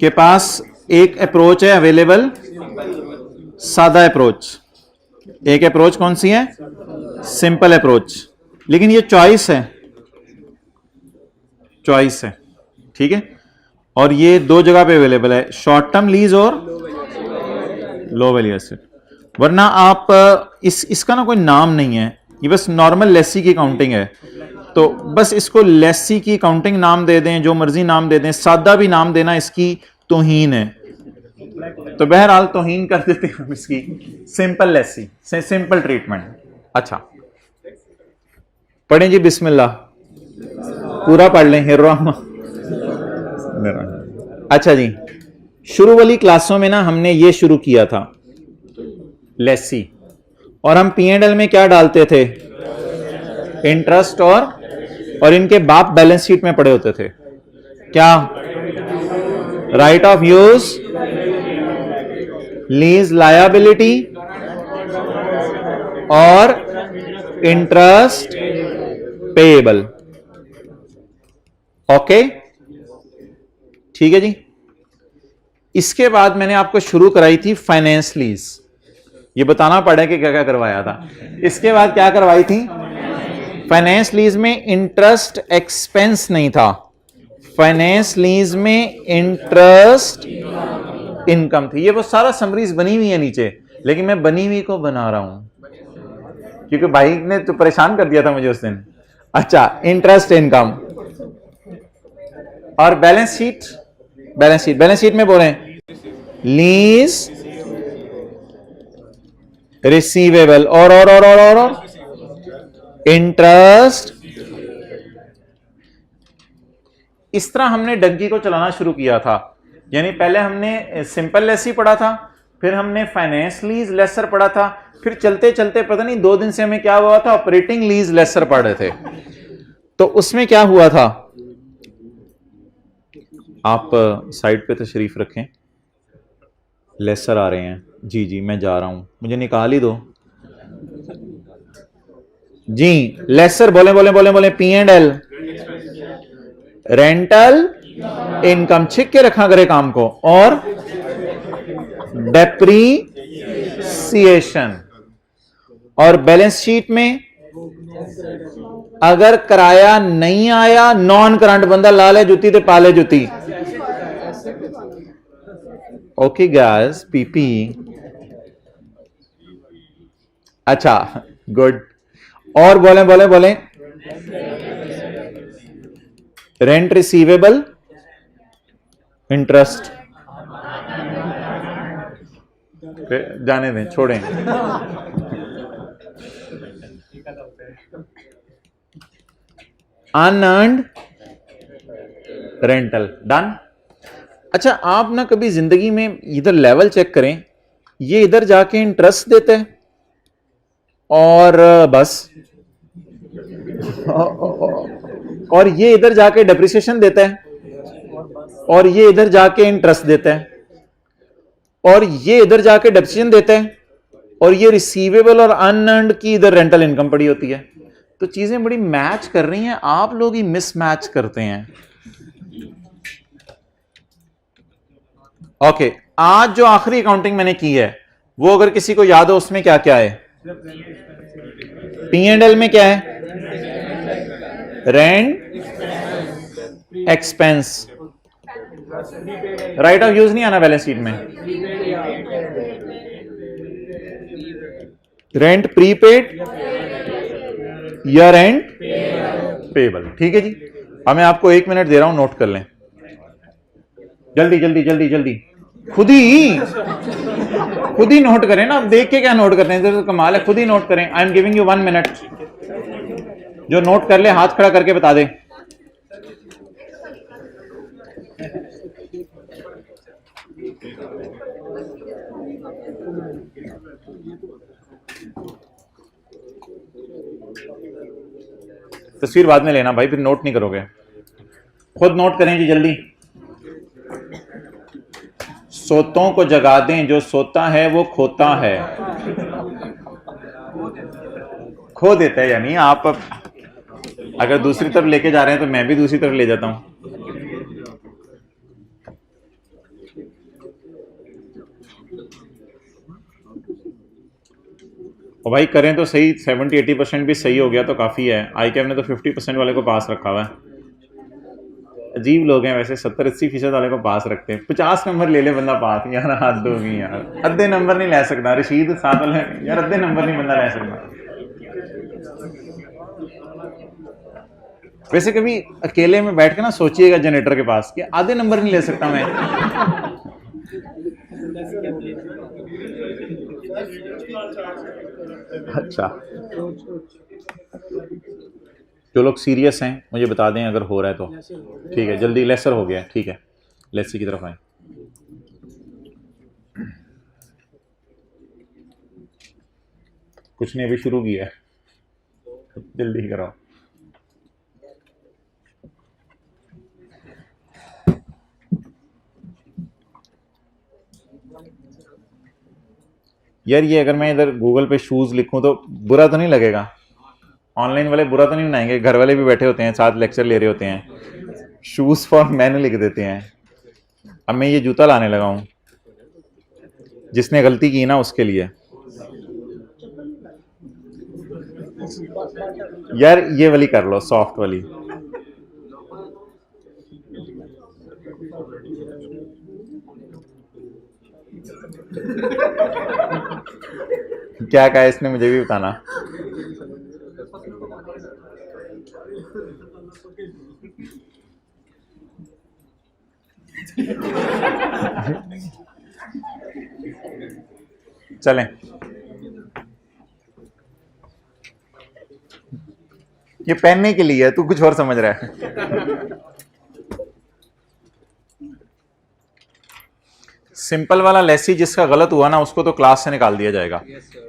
के पास एक अप्रोच है अवेलेबल, सादा अप्रोच। एक अप्रोच कौन सी है? Simple approach. लेकिन ये चॉइस है, चॉइस है, ठीक है। और ये दो जगह पे अवेलेबल है, शॉर्ट टर्म लीज और लो वैल्यू एसेट। वरना आप इसका ना कोई नाम नहीं है, ये बस नॉर्मल लेसी की काउंटिंग है। तो बस इसको लेसी की काउंटिंग नाम दे दें, जो मर्जी नाम दे दें, सादा भी नाम देना इसकी तौहीन है। तो बहरहाल तौहीन कर देते हैं हम इसकी। सिंपल लेसी से सिंपल ट्रीटमेंट। अच्छा पढ़ें जी, बिस्मिल्लाह पूरा पढ़ लें। अच्छा जी, शुरू वाली क्लासों में ना हमने ये शुरू किया था लेसी, और हम P&L में क्या डालते थे? इंटरेस्ट और इनके बाप बैलेंस शीट में पड़े होते थे क्या? Right of use, lease liability और इंटरेस्ट पेएबल। ओके, ठीक है जी। इसके बाद मैंने आपको शुरू कराई थी फाइनेंस लीज। ये बताना पड़ा कि क्या क्या करवाया था। इसके बाद क्या करवाई थी? फाइनेंस लीज में इंटरेस्ट एक्सपेंस नहीं था, फाइनेंस लीज में इंटरेस्ट इनकम थी। ये वो सारा समरीज बनी हुई है नीचे, लेकिन मैं बनी हुई को बना रहा हूं क्योंकि भाई ने तो परेशान कर दिया था मुझे उस दिन। अच्छा, इंटरेस्ट इनकम और बैलेंस शीट। बैलेंस शीट में बोले लीज रिसीवेबल और इंटरेस्ट। इस तरह हमने डंकी को चलाना शुरू किया था। यानी पहले हमने सिंपल लेसी पढ़ा था, फिर हमने फाइनेंस लीज लेसर पढ़ा था, फिर चलते चलते पता नहीं 2 दिन से हमें क्या हुआ था, ऑपरेटिंग लीज लेसर पढ़ रहे थे। तो उसमें क्या हुआ था, आप साइड पे तशरीफ रखें, लेसर आ रहे हैं। जी जी मैं जा रहा हूं, मुझे निकाल ही दो। जी लेसर बोले बोले बोले बोले P and L rental income छिक के रखा करे काम को और डेप्रीसिएशन और बैलेंस शीट में अगर किराया नहीं आया नॉन करंट बंदा ला ले जुती ते पाले जुती ओके गाइस पीपी अच्छा गुड और बोले बोले बोले रेंट रिसीवेबल इंटरेस्ट जाने दें छोड़ें अनअर्न्ड रेंटल डन। अच्छा आप ना कभी जिंदगी में इधर लेवल चेक करें ये इधर जाके इंटरेस्ट देते हैं और बस और ये इधर जाके डेप्रिसिएशन देता है और ये इधर जाके इंटरेस्ट देता है और ये इधर जाके डेप्रिसिएशन देता है और ये रिसीवेबल और अनअर्न्ड की इधर रेंटल इनकम पड़ी होती है। तो चीजें बड़ी मैच कर रही हैं, आप लोग ही मिसमैच करते हैं। ओके आज जो आखिरी अकाउंटिंग मैंने की है वो अगर किसी को याद हो उसमें क्या क्या है? पी एंड एल में क्या है? Rent expense. Right of use नहीं आना बैलेंस शीट में। रेंट प्रीपेड या रेंट पेबल। ठीक है जी। अब मैं आपको 1 मिनट दे रहा हूं, नोट कर लें जल्दी जल्दी जल्दी जल्दी। खुद ही नोट करें ना, अब देख के क्या नोट करते हैं, तो कमाल है। खुद ही नोट करें। I am giving you 1 minute. जो नोट कर ले हाथ खड़ा करके बता दे। तस्वीर बाद में लेना भाई, फिर नोट नहीं करोगे। खुद नोट करें जी जल्दी। सोतों को जगा दें, जो सोता है वो खोता है। खो देता है यानी आप अगर दूसरी तरफ लेके जा रहे हैं तो मैं भी दूसरी तरफ ले जाता हूं। और भाई करें तो सही, 70-80% भी सही हो गया तो काफ़ी है। ICAP ने तो 50% वाले को पास रखा हुआ है। अजीब लोग हैं वैसे, 70-80% वाले को पास रखते हैं। 50 नंबर ले ले बंदा पास। यार हाथ दोगी यार, अद्धे नंबर नहीं ले सकता। रशीद साथ वाले यार अद्धे नंबर नहीं बंदा ले सकता। वैसे कभी अकेले में बैठ के ना सोचिएगा जनरेटर के पास कि आधे नंबर नहीं ले सकता मैं। अच्छा जो लोग सीरियस हैं मुझे बता दें अगर हो रहा है तो। ठीक है जल्दी। लेसर हो गया, ठीक है लेसी की तरफ आए। कुछ नहीं अभी शुरू किया है, जल्दी कराओ। यार ये अगर मैं इधर गूगल पे शूज लिखूं तो बुरा तो नहीं लगेगा? ऑनलाइन वाले बुरा तो नहीं बनाएंगे? घर वाले भी बैठे होते हैं साथ लेक्चर ले रहे होते हैं, शूज फॉर मैन लिख देते हैं। अब मैं ये जूता लाने लगा हूं, जिसने गलती की ना उसके लिए। यार ये वाली कर लो, सॉफ्ट वाली। क्या कहा इसने मुझे भी बताना। चलें, ये पहनने के लिए है, तू कुछ और समझ रहा है। सिंपल वाला लेसी जिसका गलत हुआ ना उसको तो क्लास से निकाल दिया जाएगा।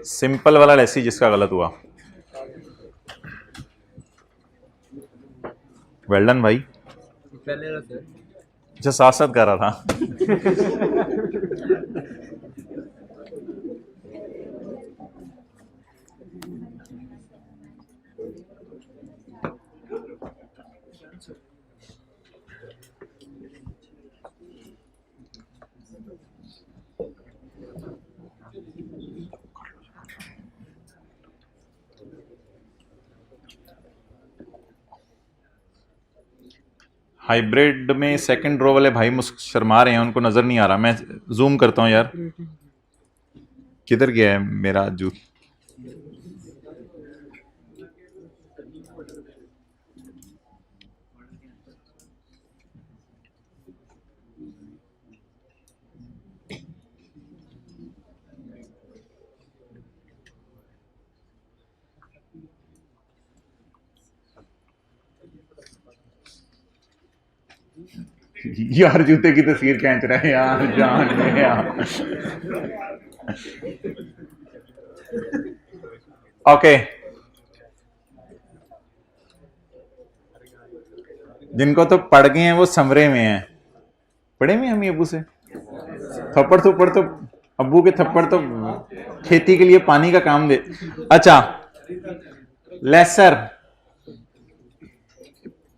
सिंपल वाला लेसी जिसका गलत हुआ। वेल डन भाई। अच्छा साथ साथ कर रहा था। हाइब्रिड में सेकंड रो वाले भाई शर्मा रहे हैं, उनको नजर नहीं आ रहा। मैं जूम करता हूं यार, किधर गया है मेरा जू। यार जूते की तस्वीर खींच रहे हैं यार, जान में यार। ओके, जिनको तो पढ़ गए हैं वो समरे में हैं। पढ़े में हम अबू से थप्पड़ थप्पड़ तो अबू के थप्पड़ तो खेती के लिए पानी का काम दे। अच्छा, लेसर,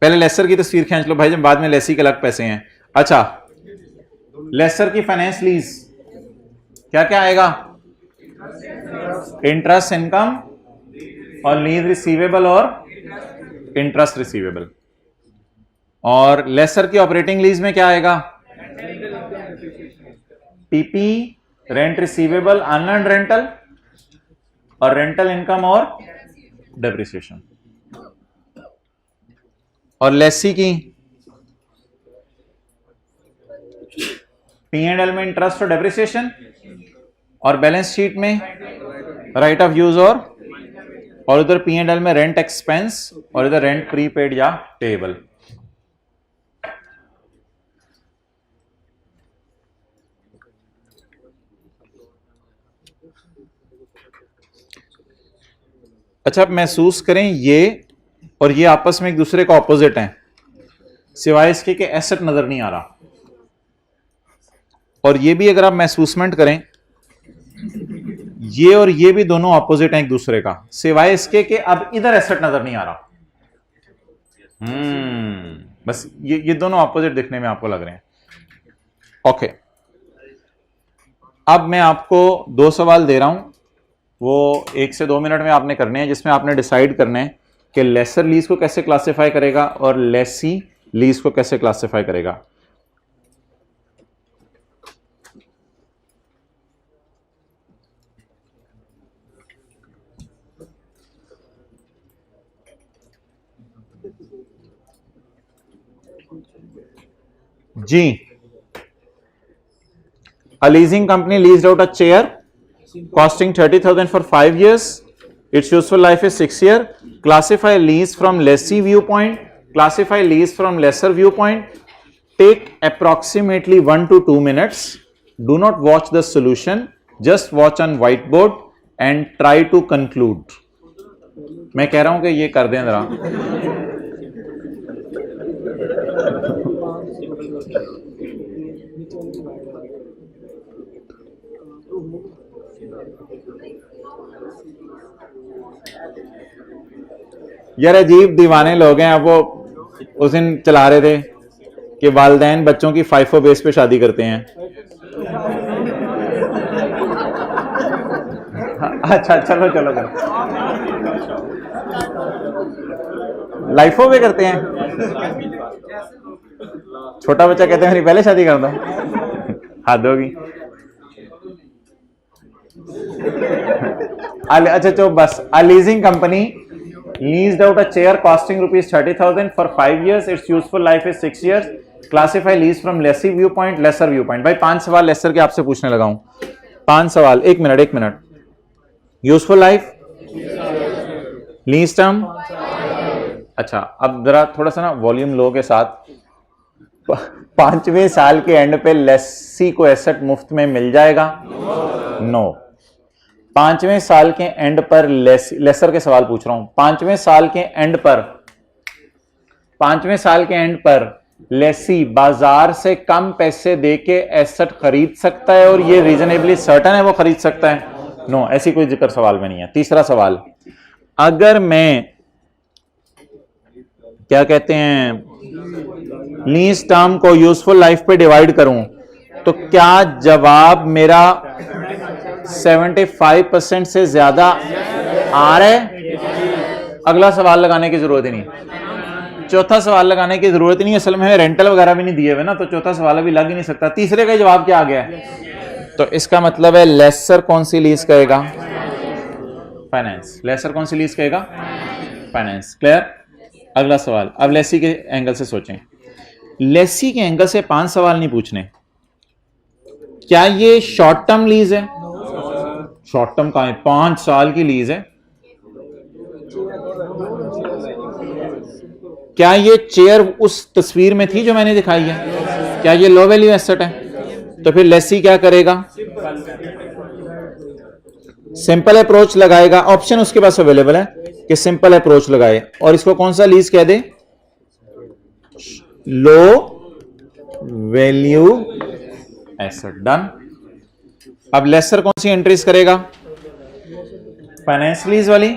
पहले लेसर की तस्वीर खींच लो भाई, जब बाद में लेसी के अलग पैसे हैं। अच्छा, लेसर की फाइनेंस लीज क्या क्या आएगा? इंटरेस्ट इनकम और लीज रिसीवेबल और इंटरेस्ट रिसीवेबल। और लेसर की ऑपरेटिंग लीज में क्या आएगा? PP, rent receivable, unearned rental और रेंटल इनकम और डेप्रिसिएशन। और लेसी की P&L में इंटरेस्ट और डेप्रिसिएशन, और बैलेंस शीट में राइट ऑफ यूज और उधर P&L में रेंट एक्सपेंस और इधर रेंट प्रीपेड या पेएबल। अच्छा, आप महसूस करें ये और ये आपस में एक दूसरे का ऑपोजिट हैं, सिवाय इसके कि एसेट नजर नहीं आ रहा। और ये भी अगर आप महसूसमेंट करें, ये और ये भी दोनों ऑपोजिट हैं एक दूसरे का, सिवाय इसके कि अब इधर एसेट नजर नहीं आ रहा। बस ये दोनों ऑपोजिट दिखने में आपको लग रहे हैं। ओके, अब मैं आपको 2 सवाल दे रहा हूं, वो 1 से 2 मिनट में आपने करने हैं, जिसमें आपने डिसाइड करना है कि लेसर लीज को कैसे क्लासिफाई करेगा और लेसी लीज को कैसे क्लासिफाई करेगा। जी, a leasing company leased out a chair costing 30,000 for 5 years. Its useful life is 6 years. Classify lease from lessee viewpoint, classify lease from lesser viewpoint. Take approximately 1 to 2 minutes. Do not watch the solution, just watch on whiteboard and try to conclude. मैं कह रहा हूं कि ये कर दें जरा। यार अजीब दीवाने लोग हैं। अब वो उस दिन चला रहे थे कि वालिदैन बच्चों की फाइफो बेस पे शादी करते हैं। अच्छा, चलो चलो चलो, लाइफो पे करते हैं। छोटा बच्चा कहते हैं मेरी पहले शादी कर दो, हद होगी। अच्छा तो बस, a leasing company leased out a chair costing rupees 30,000 for 5 years. Its useful life is 6 years. Classify lease from lessee viewpoint, lesser viewpoint. भाई 5 सवाल लेसर के आपसे पूछने लगा हूं। 5 सवाल, 1 minute. Useful life, lease term. अच्छा, अब जरा थोड़ा सा ना वॉल्यूम लो के साथ। 5वें साल के एंड पे लेसी को एसेट मुफ्त में मिल जाएगा? नो। 5वें साल के एंड पर लेसर के सवाल पूछ रहा हूं। 5वें साल के एंड पर लेसी बाजार से कम पैसे देके एसेट खरीद सकता है और ये रीजनेबली सर्टन है वो खरीद सकता है? नो, ऐसी कोई जिक्र सवाल में नहीं है। तीसरा सवाल, अगर मैं क्या कहते हैं लीज टर्म को यूजफुल लाइफ पे डिवाइड करूं तो क्या जवाब मेरा 75% से ज्यादा आ रहा है? अगला सवाल लगाने की जरूरत ही नहीं। चौथा सवाल लगाने की जरूरत ही नहीं, असल में रेंटल वगैरह भी नहीं दिए हुए ना, तो चौथा सवाल भी लग ही नहीं सकता। तीसरे का जवाब क्या आ गया है? तो इसका मतलब है लेसर कौन सी लीज कहेगा? फाइनेंस। लेसर कौन सी लीज कहेगा? फाइनेंस। क्लियर? अगला सवाल, अब लेसी के एंगल से सोचें। लेसी के एंगल से 5 सवाल नहीं पूछने। क्या ये शॉर्ट टर्म लीज है? शॉर्ट टर्म कहां है? 5 साल की लीज है। क्या ये चेयर उस तस्वीर में थी जो मैंने दिखाई है? क्या ये लो वैल्यू एसेट है? तो फिर लेसी क्या करेगा? सिंपल अप्रोच लगाएगा। ऑप्शन उसके पास अवेलेबल है कि सिंपल अप्रोच लगाए, और इसको कौन सा लीज कह दे? Low value asset. डन। अब लेसर कौन सी एंट्रीज करेगा? फाइनेंस लीज वाली,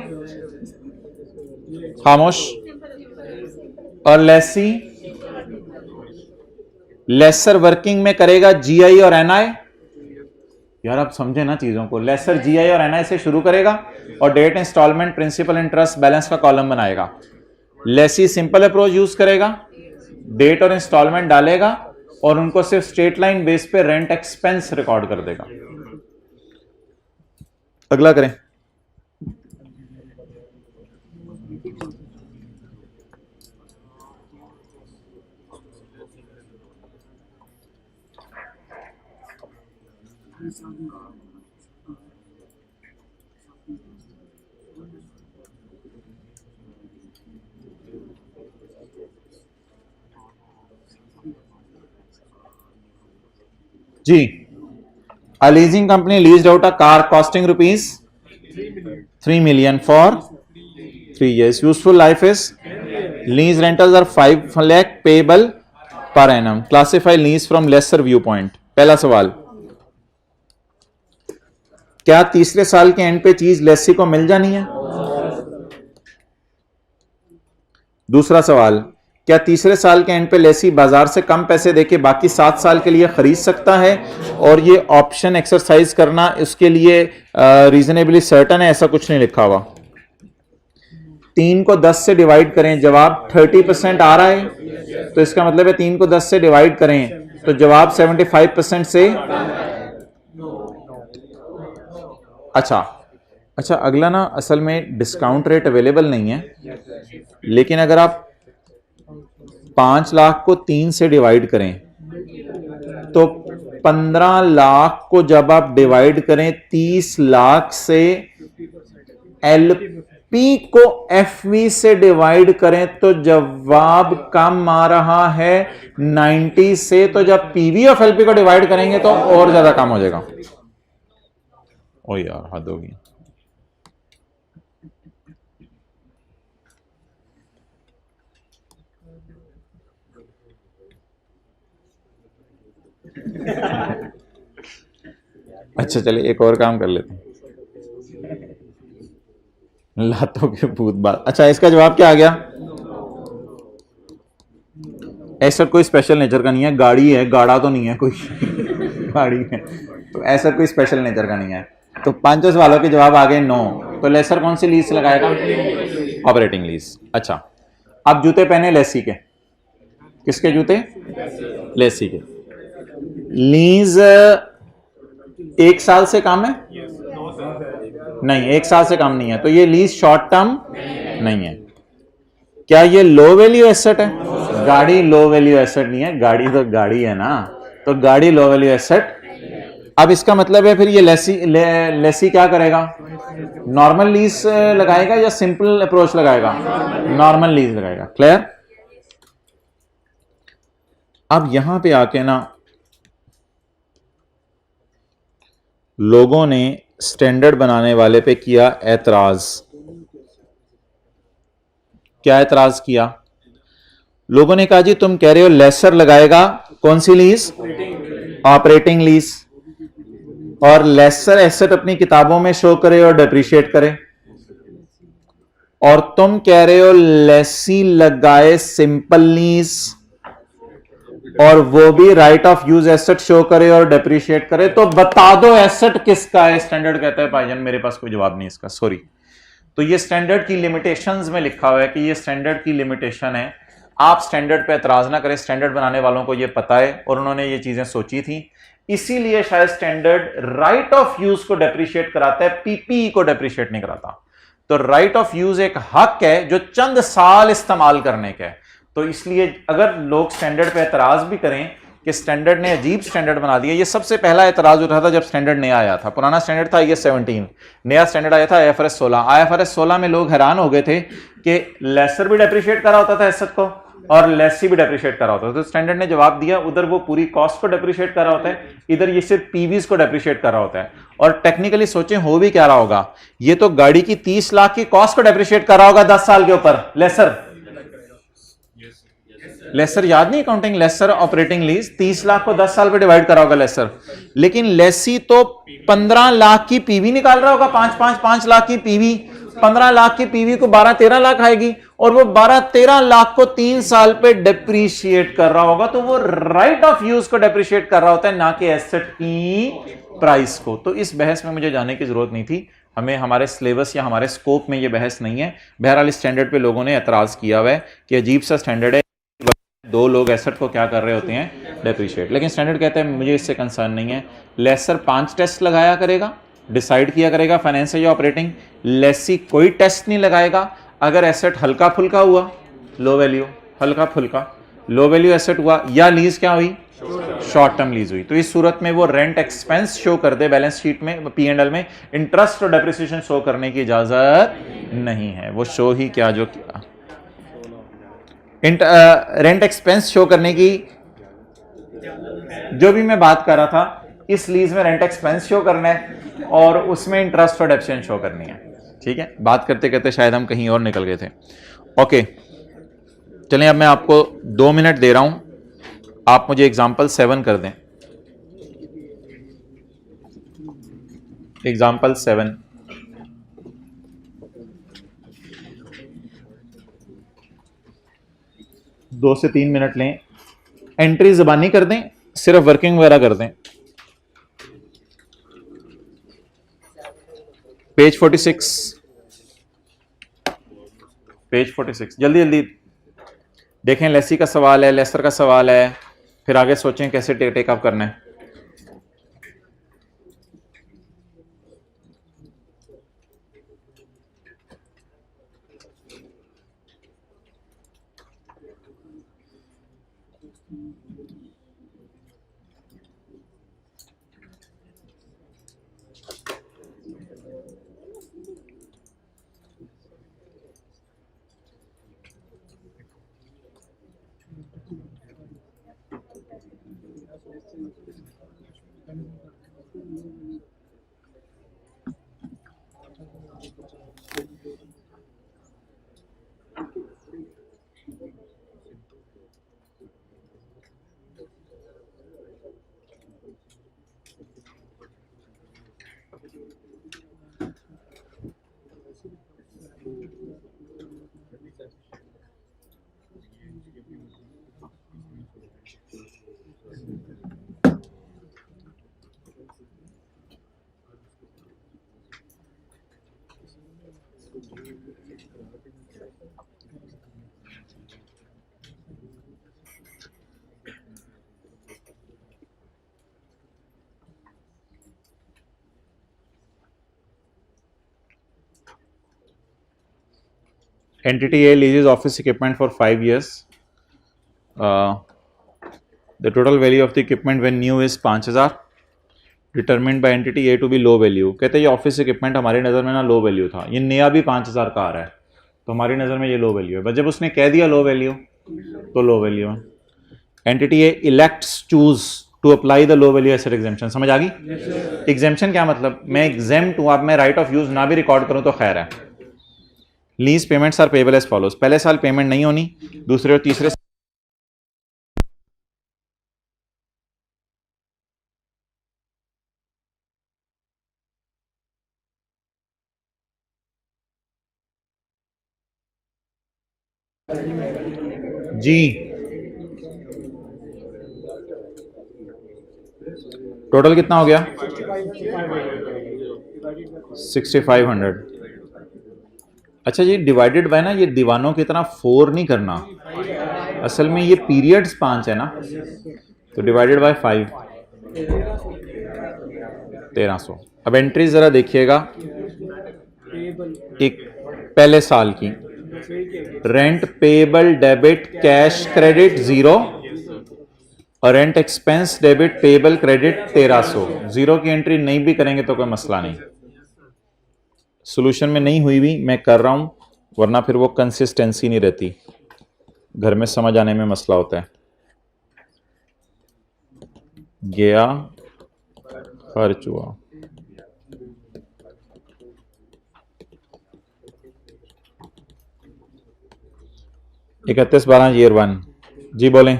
खामोश। और लेसी, लेसर वर्किंग में करेगा जीआई और एनआई। यार आप समझे ना चीजों को। लेसर जीआई और एनआई से शुरू करेगा और date, instalment, principal, interest, balance का कॉलम बनाएगा। लेसी सिंपल अप्रोच यूज करेगा, डेट और इंस्टॉलमेंट डालेगा और उनको सिर्फ स्ट्रेट लाइन बेस पे रेंट एक्सपेंस रिकॉर्ड कर देगा। अगला करें। जी, a leasing company leased out a car costing rupees 3 million for 3 years. Useful life is lease rentals are 5 lakh payable per annum. Classify lease from lesser viewpoint. पहला सवाल, क्या तीसरे साल के एंड पे चीज लेसी को मिल जानी है? दूसरा सवाल, क्या तीसरे साल के एंड पे लेसी बाजार से कम पैसे देके बाकी 7 साल के लिए खरीद सकता है? और ये ऑप्शन एक्सरसाइज करना इसके लिए रीजनेबली सर्टन है? ऐसा कुछ नहीं लिखा हुआ। 3 को 10 से डिवाइड करें, जवाब 30% आ रहा है, तो इसका मतलब है 3 को 10 से डिवाइड करें तो जवाब 75% से। अच्छा, अगला ना असल में डिस्काउंट रेट अवेलेबल नहीं है, लेकिन अगर आप 5 लाख को 3 से डिवाइड करें तो 15 लाख को जब आप डिवाइड करें 30 लाख से, एलपी को एफवी से डिवाइड करें तो जवाब कम आ रहा है 90 से। तो जब पीवी ऑफ एलपी को डिवाइड करेंगे तो और ज्यादा कम हो जाएगा। ओ यार हद होगी। अच्छा चलिए एक और काम कर लेते हैं, लातों के भूत बात। अच्छा इसका जवाब क्या आ गया? ऐसा कोई स्पेशल नेचर का नहीं है, गाड़ी है, गाड़ा तो नहीं है कोई गाड़ी है, तो ऐसा कोई स्पेशल नेचर का नहीं है। तो 5 सवालों के जवाब आ गए 9। तो लेसर कौन सी लीज लगाएगा? Operating lease. अच्छा, अब जूते पहने लेसी के। किसके जूते? लेसी के। लीज 1 साल से कम है? नहीं, 1 साल से कम नहीं है, तो ये लीज शॉर्ट टर्म नहीं है। क्या ये लो वैल्यू एसेट है? गाड़ी लो वैल्यू एसेट नहीं है, गाड़ी तो गाड़ी है ना, तो गाड़ी लो वैल्यू एसेट। अब इसका मतलब है फिर ये लेसी क्या करेगा? नॉर्मल लीज लगाएगा या सिंपल अप्रोच लगाएगा? नॉर्मल लीज लगाएगा। क्लियर? अब यहां पे आके ना लोगों ने स्टैंडर्ड बनाने वाले पे किया एतराज। क्या एतराज किया? लोगों ने कहा जी तुम कह रहे हो लेसर लगाएगा कौन सी लीज? ऑपरेटिंग लीज, और लेसर एसेट अपनी किताबों में शो करे और डेप्रिशिएट करे, और तुम कह रहे हो लेसी लगाए सिंपल लीज और वो भी right of use asset show करे और डेप्रिशिएट करे। तो बता दो एसेट किसका है? स्टैंडर्ड कहता है भाईजान मेरे पास कोई जवाब नहीं इसका, सॉरी। तो ये स्टैंडर्ड की लिमिटेशंस में लिखा हुआ है कि ये स्टैंडर्ड की लिमिटेशन है। आप स्टैंडर्ड पे एतराज ना करें, स्टैंडर्ड बनाने वालों को ये पता है और उन्होंने ये चीजें सोची थी, इसीलिए शायद स्टैंडर्ड राइट ऑफ यूज को डेप्रिशिएट कराता है, पीपीई को डेप्रिशिएट नहीं कराता। तो राइट ऑफ यूज एक हक है जो चंद साल इस्तेमाल करने का है। तो इसलिए अगर लोग स्टैंडर्ड पे एतराज भी करें कि स्टैंडर्ड ने अजीब स्टैंडर्ड बना दिया, ये सबसे पहला एतराज उठा था जब स्टैंडर्ड नया आया था। पुराना स्टैंडर्ड था IAS 17, नया स्टैंडर्ड आया था IFRS 16। IFRS 16 में लोग हैरान हो गए थे कि लेसर भी डेप्रिशिएट करा होता था एसेट को और लेसी भी डेप्रिशिएट करा होता था। तो स्टैंडर्ड ने जवाब दिया, उधर वो पूरी कॉस्ट को डेप्रिशिएट करा होता है, इधर ये सिर्फ पीवीज को डेप्रिशिएट करा होता है। और टेक्निकली सोचें हो भी क्या रहा होगा, ये तो गाड़ी की 30 लाख की कॉस्ट को डेप्रिशिएट करा होगा 10 साल के ऊपर। लेसर याद नहीं, accounting lessor operating lease 30 lakh को 10 साल पे डिवाइड करा होगा लेसर। लेकिन लेसी तो 15 लाख की पीवी निकाल रहा होगा, 5 लाख की पीवी, 15 लाख की पीवी को 12-13 लाख आएगी और वो 12-13 लाख को 3 साल पे डेप्रीशिएट कर रहा होगा। तो वो राइट ऑफ यूज को डेप्रीशिएट कर रहा होता है, ना कि एसेट की प्राइस को। तो इस बहस में मुझे जाने की जरूरत नहीं थी, हमें हमारे सिलेबस या हमारे स्कोप में ये बहस नहीं है। बहरहाल इस स्टैंडर्ड पे लोगों ने एतराज किया हुआ है कि अजीब सा स्टैंडर्ड है, दो लोग एसेट को क्या कर रहे होते हैं, डेप्रीशिएट। लेकिन स्टैंडर्ड कहता है मुझे इससे कंसर्न नहीं है। लेसर 5 टेस्ट लगाया करेगा, डिसाइड किया करेगा फाइनेंस या ऑपरेटिंग। लेसी कोई टेस्ट नहीं लगाएगा। अगर एसेट हल्का फुल्का हुआ, लो वैल्यू, हल्का फुल्का लो वैल्यू एसेट हुआ, या लीज क्या हुई, शॉर्ट टर्म लीज हुई, तो इस सूरत में वो रेंट एक्सपेंस शो कर दे बैलेंस शीट में, P&L में। इंटरेस्ट और डेप्रिसिएशन शो करने की इजाजत नहीं है, वो शो ही क्या जो किया। रेंट एक्सपेंस शो करने की जो भी मैं बात कर रहा था, इस लीज में रेंट एक्सपेंस शो करना है और उसमें इंटरेस्ट और डेप्रिसिएशन शो करनी है। ठीक है, बात करते करते शायद हम कहीं और निकल गए थे। ओके, चलें अब मैं आपको 2 मिनट दे रहा हूं, आप मुझे एग्जाम्पल 7 कर दें। एग्जाम्पल 7 2 से 3 मिनट लें, एंट्री ज़बानी कर दें, सिर्फ वर्किंग वगैरह कर दें। पेज 46, पेज 46 जल्दी जल्दी देखें। लेसी का सवाल है, लेसर का सवाल है, फिर आगे सोचें कैसे टेकअप करना है। Entity A leases office equipment for 5 years. The total value of the equipment when new is 5,000. Determined by entity A to be low value. कहते हैं ये ऑफिस इक्विपमेंट हमारी नज़र में ना लो वैल्यू था, ये नया भी 5,000 का आ रहा है, तो हमारी नज़र में ये लो वैल्यू है। बस जब उसने कह दिया लो वैल्यू, तो लो वैल्यू है। Entity A elects choose to apply the low value asset exemption. समझ आ गई? एग्जेम्पशन क्या मतलब, मैं एग्जेम्प्ट हूं, अब मैं राइट ऑफ यूज ना भी रिकॉर्ड करूं तो खैर है। Lease payments are payable as follows. पहले साल पेमेंट नहीं होनी, दूसरे और तीसरे जी टोटल कितना हो गया? 6500। अच्छा जी, डिवाइडेड बाय ना, ये दीवानों की तरह 4 नहीं करना, असल में ये पीरियड्स 5 है ना, तो डिवाइडेड बाय 5, 1300। अब एंट्री जरा देखिएगा, एक पहले साल की rent payable debit cash credit 0 और rent expense debit payable credit 1300। 0 की एंट्री नहीं भी करेंगे तो कोई मसला नहीं, सॉल्यूशन में नहीं हुई भी मैं कर रहा हूं, वरना फिर वो कंसिस्टेंसी नहीं रहती, घर में समझ आने में मसला होता है। गया खर्च हुआ, इकतीस 12 ईयर 1। जी बोलें।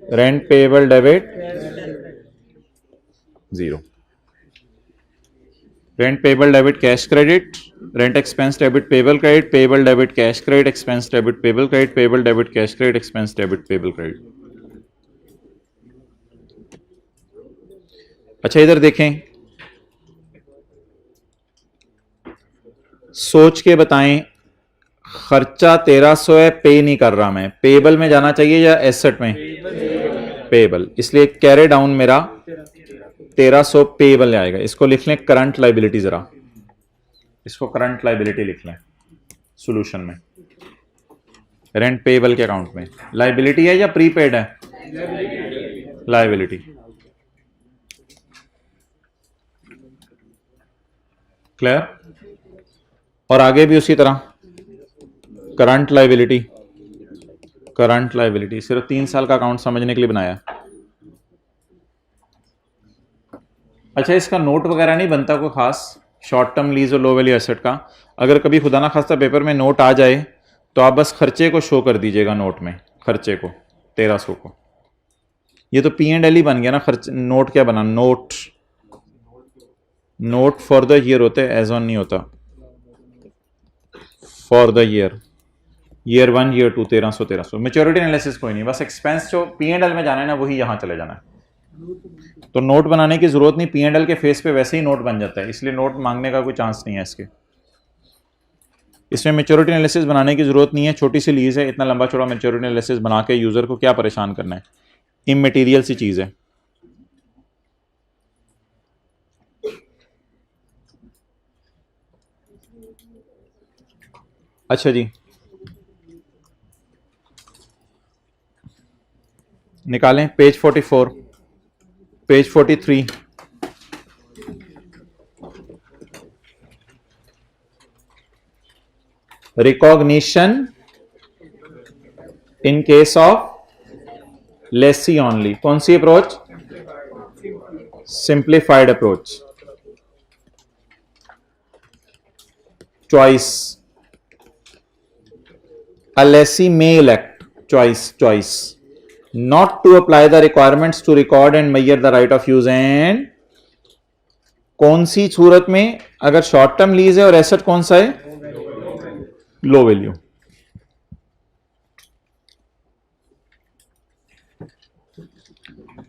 Rent payable debit 0, rent payable debit cash credit, rent expense debit payable credit, payable debit cash credit, expense debit payable credit, payable debit cash credit, expense debit payable credit. अच्छा इधर देखें, सोच के बताएं, खर्चा 1300 है, पे नहीं कर रहा मैं, पेबल में जाना चाहिए या एसेट में? पेबल, इसलिए कैरी डाउन मेरा 1300 पेबल आएगा। इसको लिख लें करंट लाइबिलिटी, जरा इसको करंट लाइबिलिटी लिख लें सॉल्यूशन में। रेंट पेबल के अकाउंट में लाइबिलिटी है या प्रीपेड है? लाइबिलिटी। क्लियर? और आगे भी उसी तरह करंट लाइबिलिटी, करंट लाइबिलिटी सिर्फ 3 साल का अकाउंट समझने के लिए बनाया। अच्छा इसका नोट वगैरह नहीं बनता कोई खास, शॉर्ट टर्म लीज और लो वैल्यू एसेट का। अगर कभी खुदा ना खास्ता पेपर में नोट आ जाए तो आप बस खर्चे को शो कर दीजिएगा नोट में, खर्चे को 1300 को। ये तो P&L ही बन गया ना, खर्च। नोट क्या बना? Note, note for the year होते हैं, एज ऑन नहीं होता, for the year, year 1 year 2 1300 1300। Maturity analysis कोई नहीं, बस एक्सपेंस जो P&L में जाना है ना वही यहां चले जाना है। तो नोट बनाने की जरूरत नहीं, P&L के फेस पे वैसे ही नोट बन जाता है, इसलिए नोट मांगने का कोई चांस नहीं है इसके। इसमें मेच्योरिटी एनालिसिस बनाने की जरूरत नहीं है, छोटी सी लीज है, इतना लंबा चौड़ा मेच्योरिटी एनालिसिस बना के यूजर को क्या परेशान करना है, इमटेरियल सी चीज है। अच्छा जी, निकालें page 44, page 43, recognition in case of lessee only. कौन सी approach? Simplified approach. Choice, a lessee may elect, choice not to apply the requirements to record and measure the right of use and कौन सी सूरत में? अगर short term lease है और asset कौन सा है? Low value.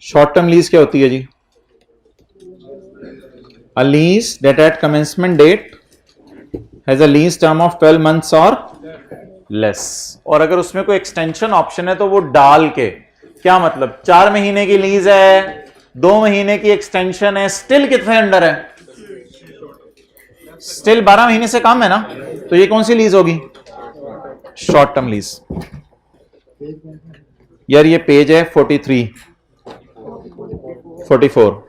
Short term lease क्या होती है जी? A lease that at commencement date has a lease term of 12 months or less, और अगर उसमें कोई एक्सटेंशन ऑप्शन है तो वो डाल के, क्या मतलब? 4 महीने की लीज है, 2 महीने की एक्सटेंशन है, स्टिल कितने अंडर है? स्टिल 12 महीने से कम है ना, तो ये कौन सी लीज होगी? Short term lease. यार ये पेज है 43 44,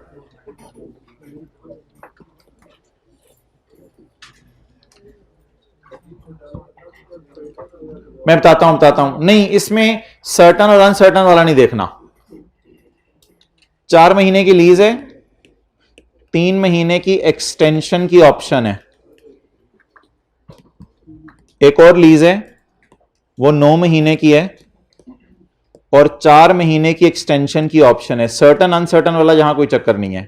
मैं बताता हूं नहीं, इसमें सर्टन और अनसर्टन वाला नहीं देखना। 4 महीने की लीज है, 3 महीने की एक्सटेंशन की ऑप्शन है, एक और लीज है वो 9 महीने की है और 4 महीने की एक्सटेंशन की ऑप्शन है। सर्टन अनसर्टन वाला यहां कोई चक्कर नहीं है।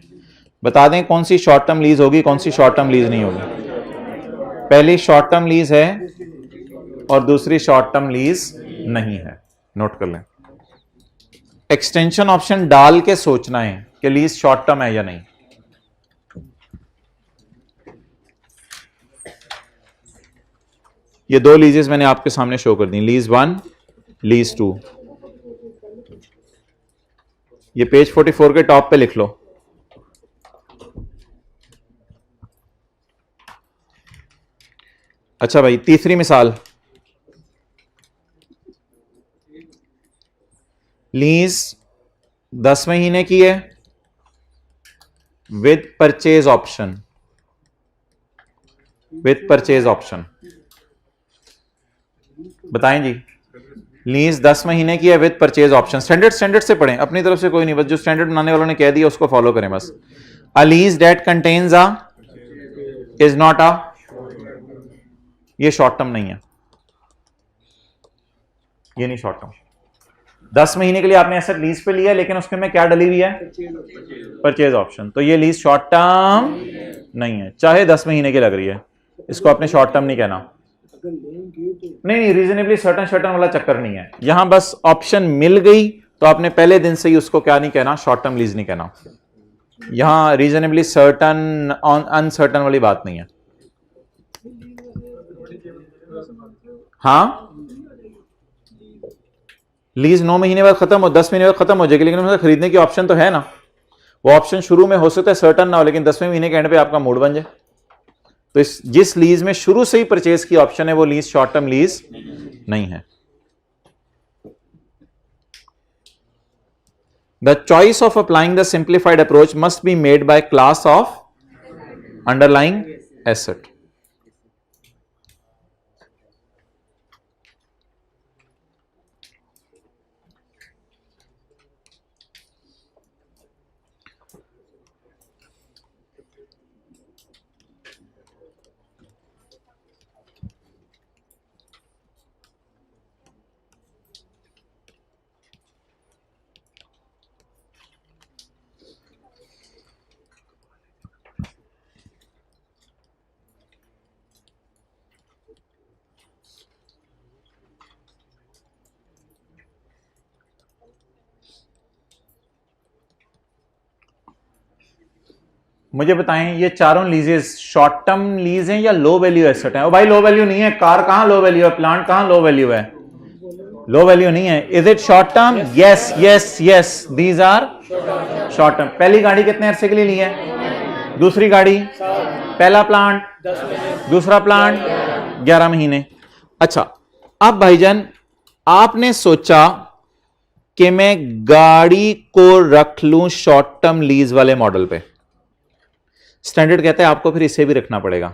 बता दें कौन सी शॉर्ट टर्म लीज होगी, कौन सी शॉर्ट टर्म लीज नहीं होगी। पहली शॉर्ट टर्म लीज है और दूसरी शॉर्ट टर्म लीज नहीं है, नोट कर लें। एक्सटेंशन ऑप्शन डाल के सोचना है कि लीज शॉर्ट टर्म है या नहीं। ये दो लीजेस मैंने आपके सामने शो कर दी, लीज 1, लीज 2। ये पेज 44 के टॉप पे लिख लो। अच्छा भाई, तीसरी मिसाल, लीज 10 महीने की है with purchase option, with purchase option. बताएं जी, लीज 10 महीने की है विद परचेज ऑप्शन। स्टैंडर्ड से पढ़ें, अपनी तरफ से कोई नहीं, बस जो स्टैंडर्ड बनाने वालों ने कह दिया उसको फॉलो करें बस। अ lease that contains a is not a, ये शॉर्ट टर्म नहीं है, ये नहीं शॉर्ट टर्म। 10 महीने के लिए आपने एसेट लीज पे लिया, लेकिन उसके में क्या डली हुई है, परचेज ऑप्शन, तो ये लीज शॉर्ट टर्म नहीं है, चाहे 10 महीने की लग रही है, इसको आपने शॉर्ट टर्म नहीं कहना। नहीं, रीजनेबली सर्टन वाला चक्कर नहीं है, यहां बस ऑप्शन मिल गई तो आपने पहले दिन से ही उसको क्या नहीं कहना, शॉर्ट टर्म लीज नहीं कहना। यहां रीजनेबली सर्टन अनसर्टन वाली बात नहीं है। हाँ, लीज 9 महीने बाद खत्म हो, 10 महीने बाद खत्म हो जाएगी, लेकिन उसमें खरीदने की ऑप्शन तो है ना। वो ऑप्शन शुरू में हो सकता है सर्टन ना हो, लेकिन 10वें महीने के एंड पे आपका मूड बन जाए। तो जिस लीज में शुरू से ही परचेज की ऑप्शन है वो लीज शॉर्ट टर्म लीज नहीं है। The choice of applying the simplified approach must be made by class of underlying asset. मुझे बताएं, ये चारों लीजेस शॉर्ट टर्म लीज हैं या लो वैल्यू एसेट है? ओ भाई, लो वैल्यू नहीं है। कार कहां लो वैल्यू है, प्लांट कहां लो वैल्यू है? लो वैल्यू नहीं है। Is it short term? Yes yes yes, these are short term. पहली गाड़ी कितने अरसे के लिए ली है? दूसरी गाड़ी, पहला प्लांट, दूसरा प्लांट 11 महीने। अच्छा, अब भाईजान आपने सोचा कि मैं गाड़ी को रख लूं शॉर्ट टर्म लीज वाले मॉडल पे। स्टैंडर्ड कहता है आपको फिर इसे भी रखना पड़ेगा।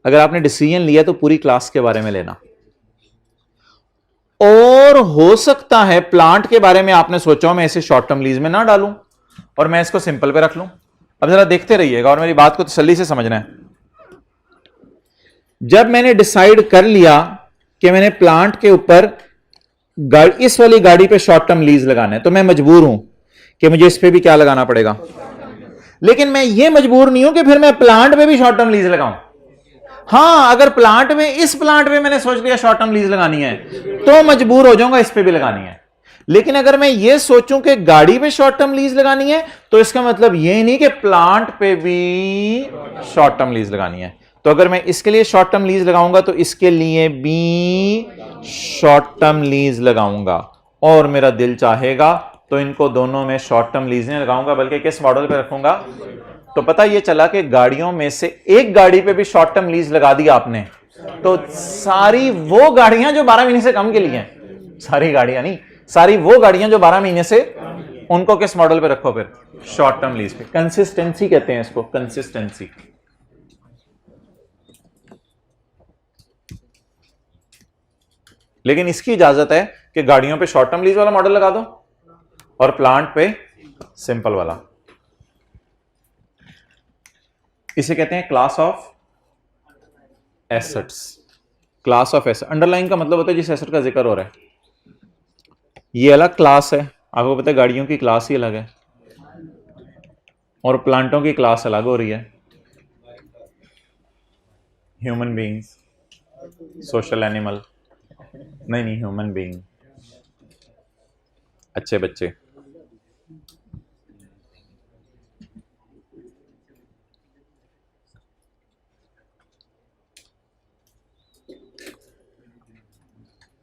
अगर आपने डिसीजन लिया तो पूरी क्लास के बारे में लेना, और हो सकता है प्लांट के बारे में आपने सोचा मैं इसे शॉर्ट टर्म लीज में ना डालूं और मैं इसको सिंपल पे रख लूं। अब जरा देखते रहिएगा और मेरी बात को तसल्ली से समझना है। जब मैंने डिसाइड कर लिया कि मैंने प्लांट के ऊपर इस वाली गाड़ी पे शॉर्ट टर्म लीज लगाना है, तो मैं मजबूर हूं कि मुझे इस पे भी क्या लगाना पड़ेगा। लेकिन मैं ये मजबूर नहीं हूं कि फिर मैं प्लांट पे भी शॉर्ट टर्म लीज लगाऊं। हां, अगर प्लांट में, इस प्लांट में मैंने सोच लिया शॉर्ट टर्म लीज लगानी है, तो मजबूर हो जाऊंगा इस पे भी लगानी है। लेकिन अगर मैं ये सोचूं कि गाड़ी पे शॉर्ट टर्म लीज लगानी है, तो इसका मतलब ये नहीं कि प्लांट पे भी शॉर्ट टर्म लीज लगानी है। तो अगर मैं इसके लिए शॉर्ट टर्म लीज लगाऊंगा तो इसके लिए भी शॉर्ट टर्म लीज लगाऊंगा, और मेरा दिल चाहेगा तो इनको दोनों में शॉर्ट टर्म लीज नहीं लगाऊंगा, बल्कि किस मॉडल पे रखूंगा। तो पता ये चला कि गाड़ियों में से एक गाड़ी पे भी शॉर्ट टर्म लीज लगा दी आपने, तो सारी वो गाड़ियां जो 12 महीने से कम के लिए हैं, सारी गाड़ियां नहीं, सारी वो गाड़ियां जो 12 महीने से, उनको किस मॉडल पे रखो फिर? शॉर्ट टर्म लीज पे। कंसिस्टेंसी कहते हैं इसको, कंसिस्टेंसी। लेकिन इसकी इजाजत है कि गाड़ियों पे शॉर्ट टर्म लीज वाला मॉडल लगा दो और प्लांट पे सिंपल वाला। इसे कहते हैं class of assets. Class of asset, underline का मतलब होता है जिस एसेट का जिक्र हो रहा है। ये अलग क्लास है, आपको पता है गाड़ियों की क्लास ही अलग है और प्लांटों की क्लास अलग हो रही है। ह्यूमन बीइंग्स, सोशल एनिमल, नहीं ह्यूमन बीइंग, अच्छे बच्चे।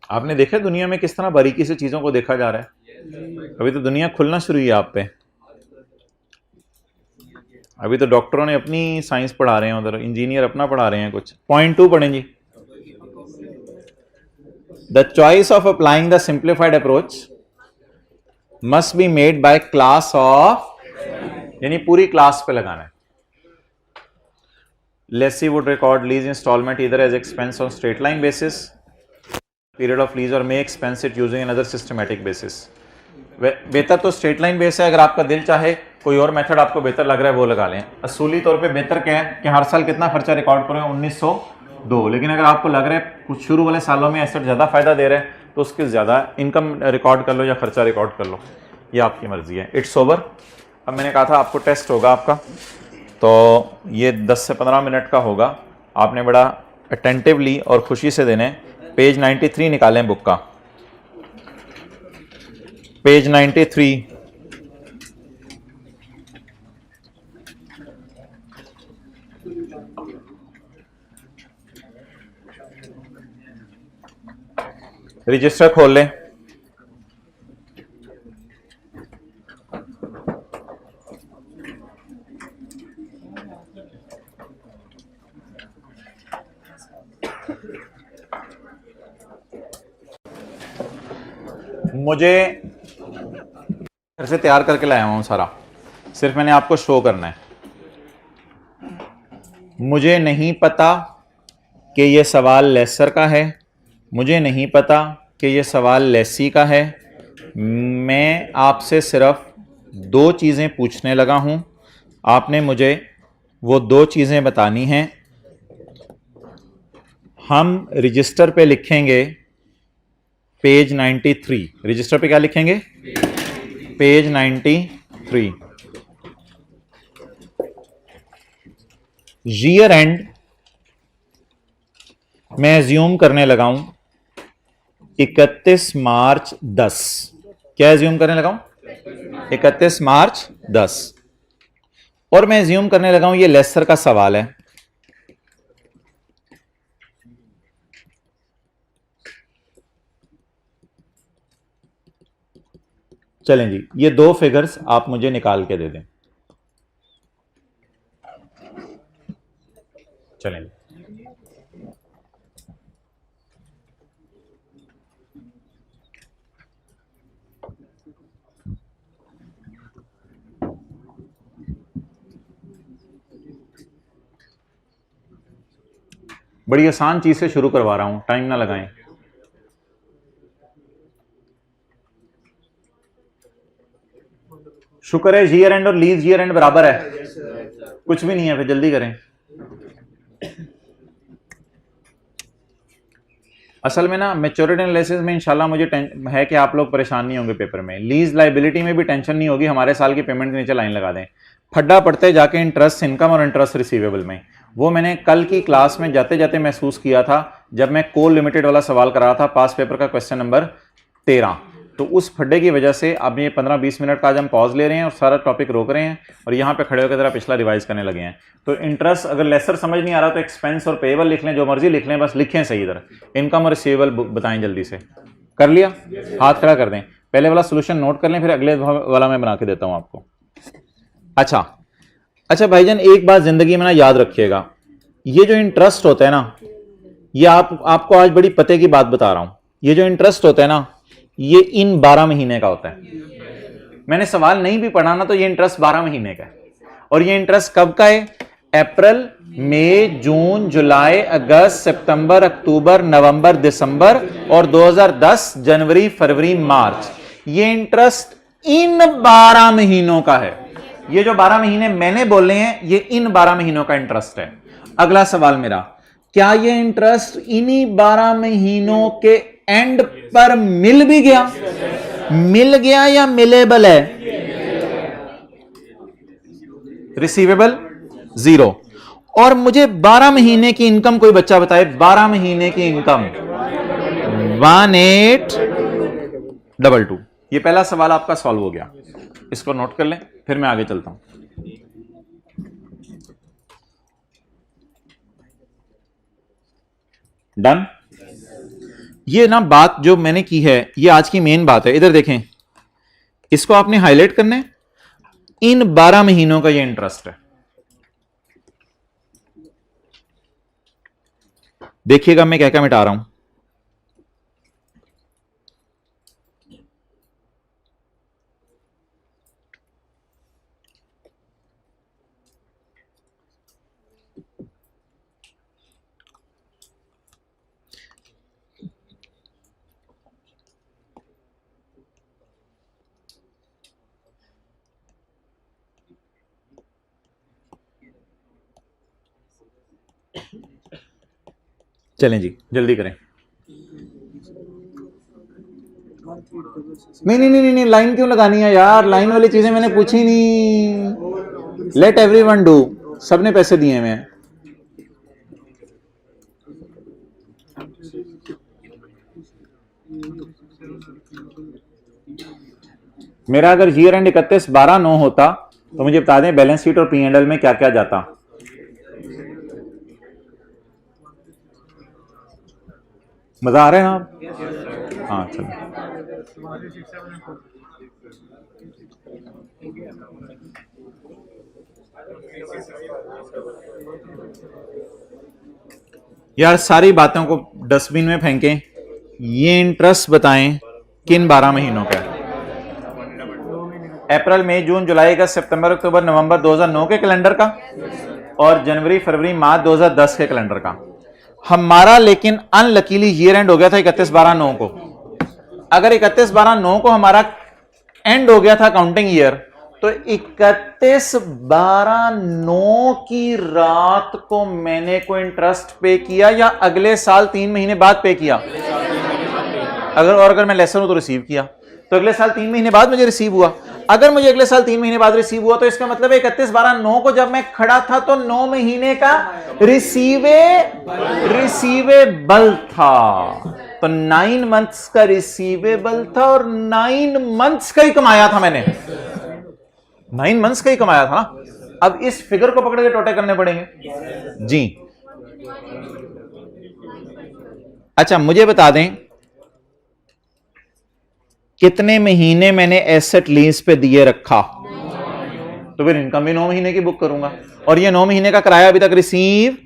आपने देखा दुनिया में किस तरह बारीकी से चीजों को देखा जा रहा है। अभी तो दुनिया खुलना शुरू हुई है आप पे। अभी तो डॉक्टरों ने अपनी साइंस पढ़ा रहे हैं, उधर इंजीनियर अपना पढ़ा रहे हैं कुछ। पॉइंट 2 पढ़ें जी। The choice of applying the simplified approach must be made by class of, यानी पूरी क्लास पे लगाना है। Lessee would record lease instalment इधर as expense on straight line basis period of lease और may expense it using another systematic basis. बेहतर तो straight line base है। अगर आपका दिल चाहे कोई और मेथड आपको बेहतर लग रहा है वो लगा लें। असूली तौर पे बेहतर क्या है कि हर साल कितना खर्चा रिकॉर्ड करें, 1902। लेकिन अगर आपको लग रहा है कुछ शुरू वाले सालों में एसेट ज़्यादा फायदा दे रहा है तो उसकी ज़्यादा इनकम रिकॉर्ड कर लो या खर्चा रिकॉर्ड कर लो, ये आपकी मर्जी है। It's over. अब मैंने कहा था आपको टेस्ट होगा आपका, तो ये 10 से 15 मिनट का होगा। आपने बड़ा अटेंटिवली और खुशी से देने। पेज 93 निकालें बुक का, पेज 93। रजिस्टर खोल लें। मुझे घर से तैयार करके लाया हूं सारा, सिर्फ मैंने आपको शो करना है। मुझे नहीं पता कि यह सवाल लेसर का है, मुझे नहीं पता कि यह सवाल लेसी का है। मैं आपसे सिर्फ 2 चीज़ें पूछने लगा हूं, आपने मुझे वो 2 चीज़ें बतानी हैं। हम रजिस्टर पे लिखेंगे पेज 93। रजिस्टर पे क्या लिखेंगे? पेज 93। ईयर एंड मैं एज्यूम करने लगा हूं 31 मार्च 10। क्या एज्यूम करने लगा हूं? 31 मार्च 10। और मैं एज्यूम करने लगा हूं ये लेसर का सवाल है। चलें जी, ये 2 फिगर्स आप मुझे निकाल के दे दें। चलें जी। बड़ी आसान चीज से शुरू करवा रहा हूं, टाइम ना लगाएं। शुक्र है ईयर एंड और लीज ईयर एंड बराबर है। कुछ भी नहीं है, फिर जल्दी करें। असल में ना मैच्योरिटी एनालिसिस में इंशाल्लाह मुझे है कि आप लोग परेशान नहीं होंगे पेपर में। लीज लाइबिलिटी में भी टेंशन नहीं होगी, हमारे साल की पेमेंट के नीचे लाइन लगा दें। फड्डा पड़ते जाके इंटरेस्ट इनकम और इंटरेस्ट रिसीवेबल में, वो मैंने कल की क्लास में जाते जाते महसूस किया था जब मैं कोल लिमिटेड वाला सवाल कर रहा था, पास पेपर का क्वेश्चन नंबर 13। तो उस फड्डे की वजह से अब ये 15-20 मिनट का आज हम पॉज ले रहे हैं और सारा टॉपिक रोक रहे हैं और यहाँ पे खड़े होकर जरा पिछला रिवाइज करने लगे हैं। तो इंटरेस्ट अगर लेसर समझ नहीं आ रहा तो एक्सपेंस और पेएबल लिख लें, जो मर्जी लिख लें, बस लिखें सही। इधर इनकम और रिसीवेबल बताएं जल्दी से। कर लिया? हाथ खड़ा कर दें। पहले वाला सोल्यूशन नोट कर लें, फिर अगले वाला मैं बना के देता हूं आपको। अच्छा भाईजान, एक बात जिंदगी में ना याद रखिएगा, ये जो इंटरेस्ट होता है ना, ये आपको आज बड़ी पते की बात बता रहा हूं। ये जो इंटरेस्ट होता है ना, ये इन 12 महीने का होता है। मैंने सवाल नहीं भी पढ़ा ना तो ये इंटरेस्ट 12 महीने का है। और ये इंटरेस्ट कब का है? अप्रैल, मई, जून, जुलाई, अगस्त, सितंबर, अक्टूबर, नवंबर, दिसंबर और 2010 जनवरी, फरवरी, मार्च। ये इंटरेस्ट इन 12 महीनों का है। ये जो 12 महीने मैंने बोले हैं, ये इन 12 महीनों का इंटरेस्ट है। अगला सवाल मेरा, क्या ये इंटरेस्ट इन्हीं 12 महीनों के एंड पर मिल भी गया? मिल गया या मिलेबल है? रिसीवेबल 0। और मुझे 12 महीने की इनकम कोई बच्चा बताए, 12 महीने की इनकम 1822। ये पहला सवाल आपका सॉल्व हो गया। इसको नोट कर लें, फिर मैं आगे चलता हूं। डन? ये ना बात जो मैंने की है ये आज की मेन बात है। इधर देखें, इसको आपने हाईलाइट करना है। इन 12 महीनों का ये इंटरेस्ट है। देखिएगा मैं क्या क्या मिटा रहा हूं। चलें जी, जल्दी करें। नहीं नहीं नहीं नहीं, लाइन क्यों लगानी है यार? लाइन वाली चीजें मैंने पूछी नहीं। Late everyone do. सबने पैसे दिए हुए हैं। मेरा अगर ईयर एंड 31/12/9 होता तो मुझे बता दें बैलेंस शीट और P&L में क्या क्या जाता। मजा आ रहा है ना आप? हाँ चलो। यार सारी बातों को डस्टबिन में फेंकें। ये इंटरेस्ट बताएं किन 12 महीनों का? अप्रैल मई जून जुलाई अगस्त सितंबर अक्टूबर नवंबर 2009 के कैलेंडर का और जनवरी फरवरी मार्च 2010 के कैलेंडर का। हमारा लेकिन अनलकीली ईयर एंड हो गया था 31/12/9 को। अगर 31/12/9 को हमारा एंड हो गया था काउंटिंग ईयर, तो 31/12/9 की रात को मैंने कोई इंटरेस्ट पे किया या अगले साल 3 महीने बाद पे किया? अगर मैं लेसर हूं तो रिसीव किया, तो अगले साल 3 महीने बाद मुझे रिसीव हुआ। अगर मुझे अगले साल 3 महीने बाद रिसीव हुआ तो इसका मतलब 31/12/9 को जब मैं खड़ा था तो 9 महीने का रिसीवेबल था। तो 9 मंथ्स का रिसीवेबल था और 9 मंथ्स का ही कमाया था मैंने। 9 मंथ्स का ही कमाया था ना। अब इस फिगर को पकड़ के टोटे करने पड़ेंगे जी। अच्छा मुझे बता दें कितने महीने मैंने एसेट लीज पे दिए रखा, तो फिर इनकम भी 9 महीने की बुक करूंगा। और ये 9 महीने का किराया अभी तक रिसीव,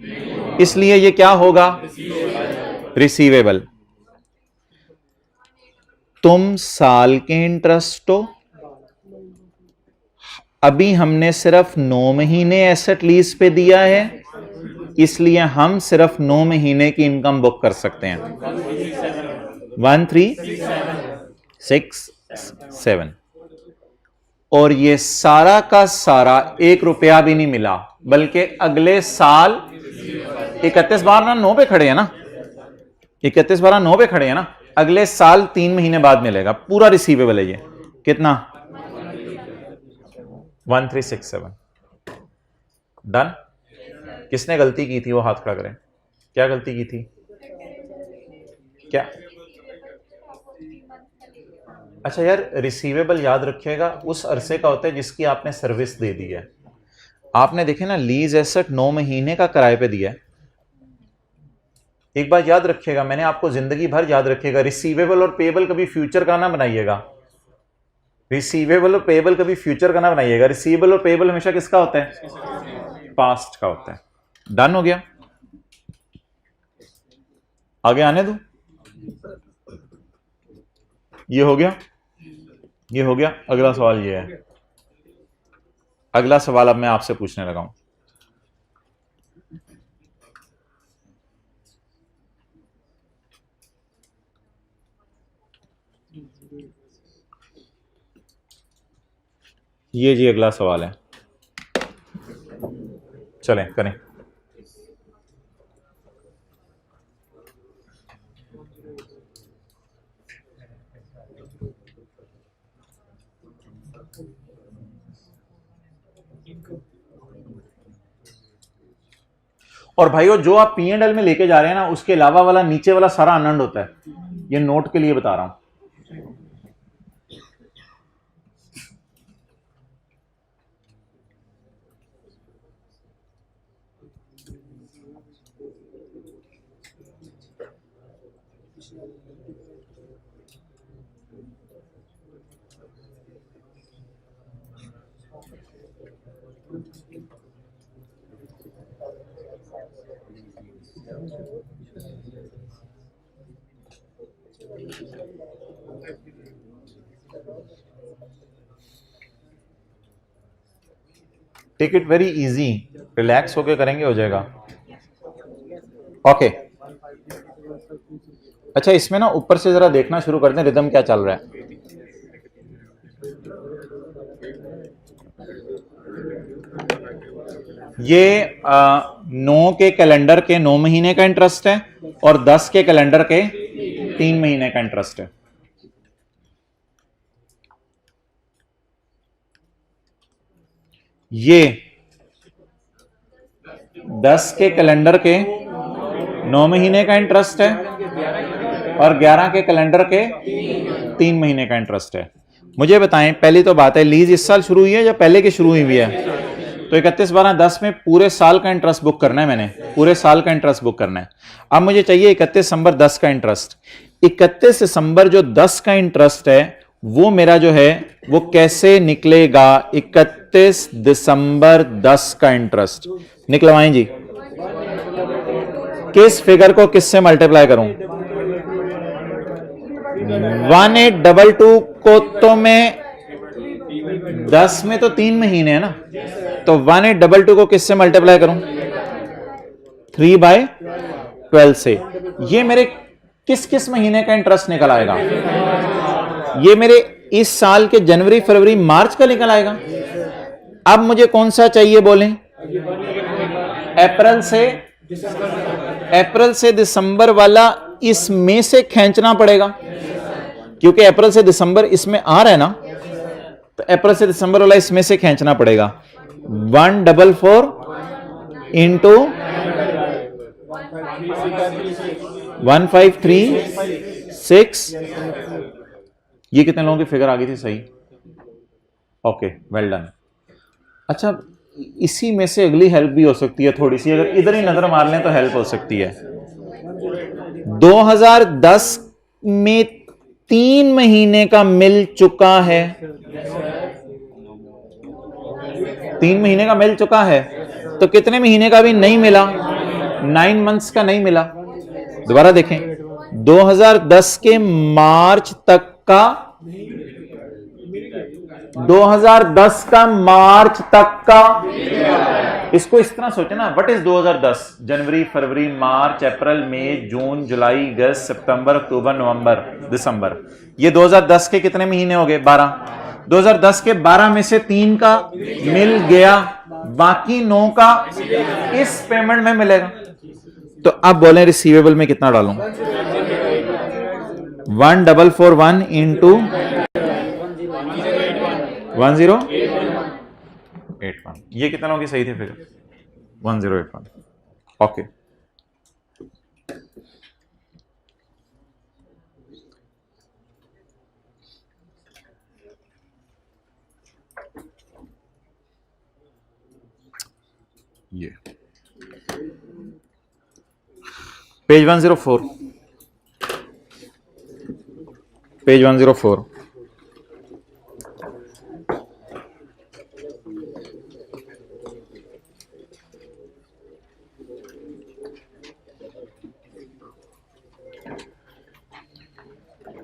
इसलिए ये क्या होगा? रिसीवेबल। तुम साल के इंटरेस्ट हो, अभी हमने सिर्फ 9 महीने एसेट लीज पे दिया है, इसलिए हम सिर्फ 9 महीने की इनकम बुक कर सकते हैं। 1367। और ये सारा का सारा 1 रुपया भी नहीं मिला, बल्कि अगले साल 31/12/9 पे खड़े हैं ना, 31/12/9 पे खड़े हैं ना, अगले साल 3 महीने बाद मिलेगा। पूरा रिसीवेबल है ये। कितना? 1367। डन। किसने गलती की थी वो हाथ खड़ा करें। क्या गलती की थी? क्या? अच्छा यार, रिसीवेबल याद रखिएगा उस अरसे का होता है जिसकी आपने सर्विस दे दी है। आपने देखे ना लीज एसेट 9 महीने का किराए पे दिया है। एक बात याद रखिएगा, मैंने आपको जिंदगी भर याद रखिएगा, रिसीवेबल और पेबल कभी फ्यूचर का ना बनाइएगा। रिसीवेबल और पेबल कभी फ्यूचर का ना बनाइएगा। रिसीवेबल और पेबल हमेशा किसका होता है? पास्ट का होता है। डन हो गया? आगे आने दो। ये हो गया, ये हो गया। अगला सवाल ये है, अगला सवाल अब मैं आपसे पूछने लगा हूं। ये जी अगला सवाल है, चलें करें। और भाइयों जो आप P&L में लेके जा रहे हैं ना, उसके अलावा वाला नीचे वाला सारा अनंड होता है। ये नोट के लिए बता रहा हूं। Take it very easy, relax होके करेंगे, हो जाएगा। ओके अच्छा, इसमें ना ऊपर से जरा देखना शुरू कर दें रिदम क्या चल रहा है। ये 9 के कैलेंडर के 9 महीने का इंटरेस्ट है और 10 के कैलेंडर के 3 महीने का इंटरेस्ट है। ये 10 के कैलेंडर के 9 महीने का इंटरेस्ट है और 11 के कैलेंडर के 3 महीने का इंटरेस्ट है। मुझे बताएं, पहली तो बात है, लीज इस साल शुरू हुई है या पहले की शुरू हुई है? तो 31/12/10 में पूरे साल का इंटरेस्ट बुक करना है, मैंने पूरे साल का इंटरेस्ट बुक करना है। अब मुझे चाहिए 31 दिसंबर 10 का इंटरेस्ट। 31 दिसंबर जो 10 का इंटरेस्ट है वो मेरा जो है वो कैसे निकलेगा? 31 दिसंबर 10 का इंटरेस्ट निकलवाएं जी। किस फिगर को किससे मल्टीप्लाई करूं? 1822 को तो मैं 10 में तो 3 महीने है ना, तो 1822 को किससे मल्टीप्लाई करूं? 3/12 से। ये मेरे किस किस महीने का इंटरेस्ट निकल आएगा? ये मेरे इस साल के जनवरी फरवरी मार्च का निकल आएगा। अब मुझे कौन सा चाहिए बोलें? अप्रैल से दिसंबर वाला इसमें से खींचना पड़ेगा, क्योंकि अप्रैल से दिसंबर इसमें आ रहा है ना, तो अप्रैल से दिसंबर वाला इसमें से खींचना पड़ेगा। 144 इंटू 1536। ये कितने लोगों की फिगर आ गई थी? सही, ओके, वेल डन। अच्छा, इसी में से अगली हेल्प भी हो सकती है थोड़ी सी, अगर इधर ही नजर मार लें तो हेल्प हो सकती है। 2010 में 3 महीने का मिल चुका है, 3 महीने का मिल चुका है, तो कितने महीने का भी नहीं मिला? 9 मंथ्स का नहीं मिला। दोबारा देखें, 2010 के मार्च तक का, 2010 का मार्च तक का, इसको इस तरह सोचे ना, व्हाट इज 2010? जनवरी फरवरी मार्च अप्रैल मई जून जुलाई अगस्त सितंबर अक्टूबर नवंबर दिसंबर। ये 2010 के कितने महीने हो गए? 12। 2010 के 12 में से 3 का मिल गया, बाकी 9 का इस पेमेंट में मिलेगा। तो अब बोलें रिसीवेबल में कितना डालूं? 1441 इंटू 1081। ये कितना लोगों की सही थी फिगर? 1081। ओके, ये पेज 104, पेज 104।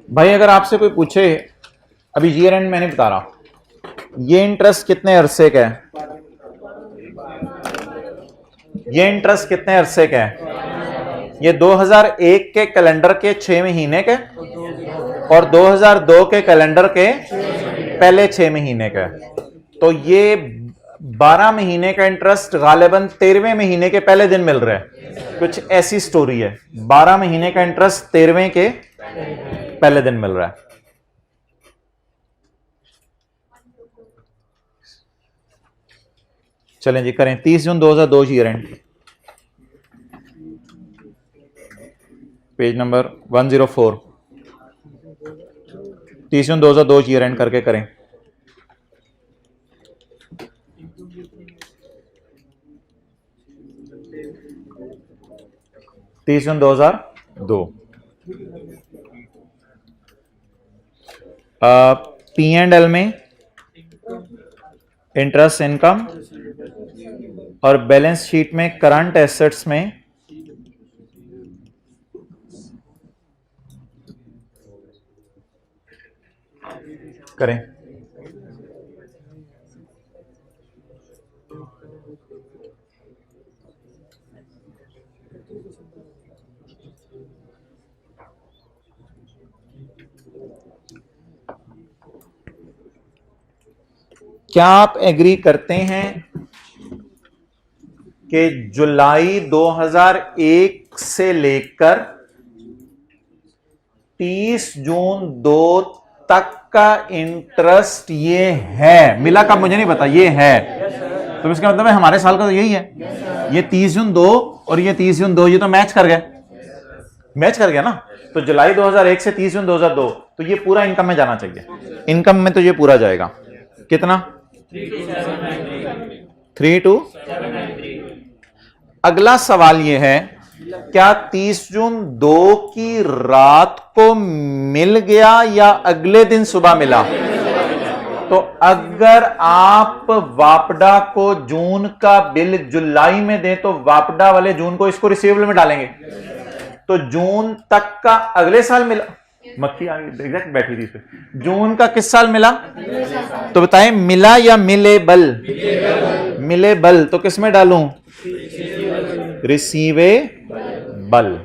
भाई अगर आपसे कोई पूछे, अभी ईयर एंड मैंने बता रहा, ये इंटरेस्ट कितने अरसे का है? ये इंटरेस्ट कितने अरसे का है? ये 2001 के कैलेंडर के 6 महीने के और 2002 के कैलेंडर के पहले 6 महीने का। तो ये 12 महीने का इंटरेस्ट गालिबन 13वें महीने के पहले दिन मिल रहा है, कुछ ऐसी स्टोरी है। 12 महीने का इंटरेस्ट 13वें के पहले दिन मिल रहा है। चलें जी, करें 30 जून 2002 year and, page number 104। 30 June 2002 year and करके करें। जून 2002। P&L में इंटरेस्ट इनकम और बैलेंस शीट में करंट एसेट्स में करें। क्या आप एग्री करते हैं कि जुलाई 2001 से लेकर 30 जून 2 तक का इंटरेस्ट ये है? मिला का मुझे नहीं पता, ये है। तो इसका मतलब है हमारे साल का तो यही है। ये 30 जून 2 और ये 30 जून 2, ये तो मैच कर गए, मैच कर गया ना। तो जुलाई 2001 से 30 जून 2002, तो ये पूरा इनकम में जाना चाहिए। इनकम में तो ये पूरा जाएगा। कितना? 32। अगला सवाल ये है, क्या 30 जून 2 की रात को मिल गया या अगले दिन सुबह मिला? तो अगर आप वापडा को जून का बिल जुलाई में दें तो वापडा वाले जून को इसको रिसीवेबल में डालेंगे, तो जून तक का अगले साल मिला। मक्खी एग्जैक्ट बैठी थी इस पे। जून का किस साल मिला? तो बताएं, मिला या मिलेबल? मिलेबल। तो किस में डालूं? रिसीवेबल।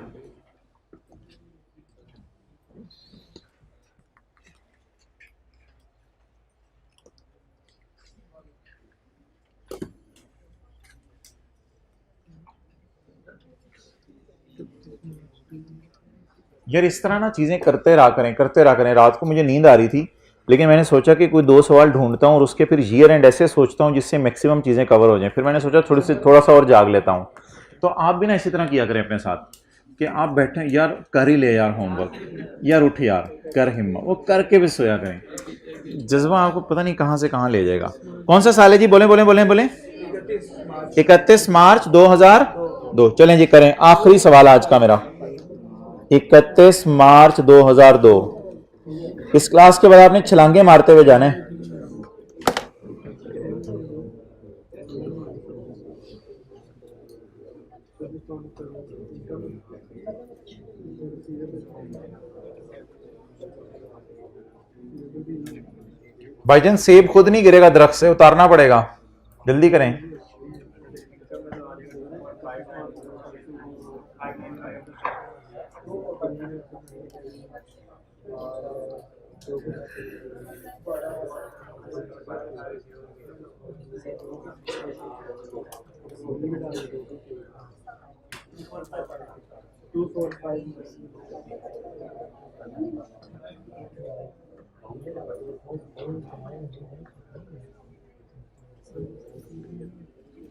यार इस तरह ना चीजें करते रहा करें। रात को मुझे नींद आ रही थी, लेकिन मैंने सोचा कि कोई 2 सवाल ढूंढता हूं और उसके फिर ईयर एंड ऐसे सोचता हूं जिससे मैक्सिमम चीजें कवर हो जाएं। फिर मैंने सोचा थोड़ा सा और जाग लेता हूं। तो आप भी ना इसी तरह किया करें अपने साथ कि आप बैठे, यार कर ही ले यार होमवर्क, यार उठ यार कर हिम्मत, वो करके भी सोया करें। जज्बा आपको पता नहीं कहां से कहां ले जाएगा। कौन सा साल है जी? बोले 31 मार्च 2002। चलें जी करें। आखिरी सवाल आज का मेरा, 31 मार्च 2002। इस क्लास के बाद आपने छलांगे मारते हुए जाने। भाईजान सेब खुद नहीं गिरेगा दरख्त से, उतारना पड़ेगा। जल्दी करें।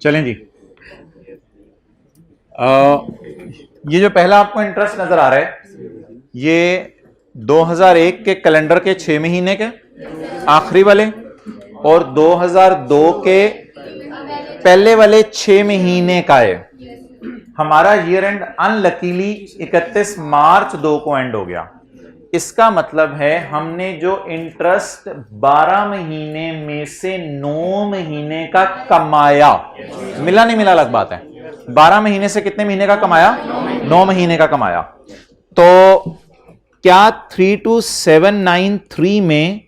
चलें जी। ये जो पहला आपको इंटरेस्ट नजर आ रहा है, ये 2001 के कैलेंडर के 6 महीने के आखिरी वाले और 2002 के पहले वाले 6 महीने का है। हमारा ईयर एंड अनलकीली 31 मार्च 2 को एंड हो गया। इसका मतलब है हमने जो इंटरेस्ट 12 महीने में से 9 महीने का कमाया, मिला नहीं मिला अलग बात है। 12 महीने से कितने महीने का कमाया? 9 महीने का कमाया। तो क्या 32793 में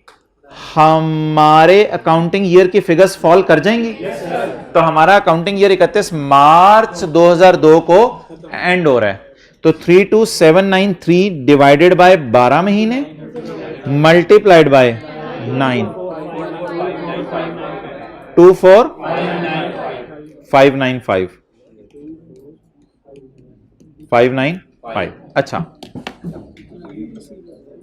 हमारे अकाउंटिंग ईयर की फिगर्स फॉल कर जाएंगी? तो हमारा अकाउंटिंग ईयर 31 मार्च 2002 को एंड हो रहा है। तो 32793 डिवाइडेड बाय 12 महीने मल्टीप्लाइड बाय 9, 24595 595। अच्छा,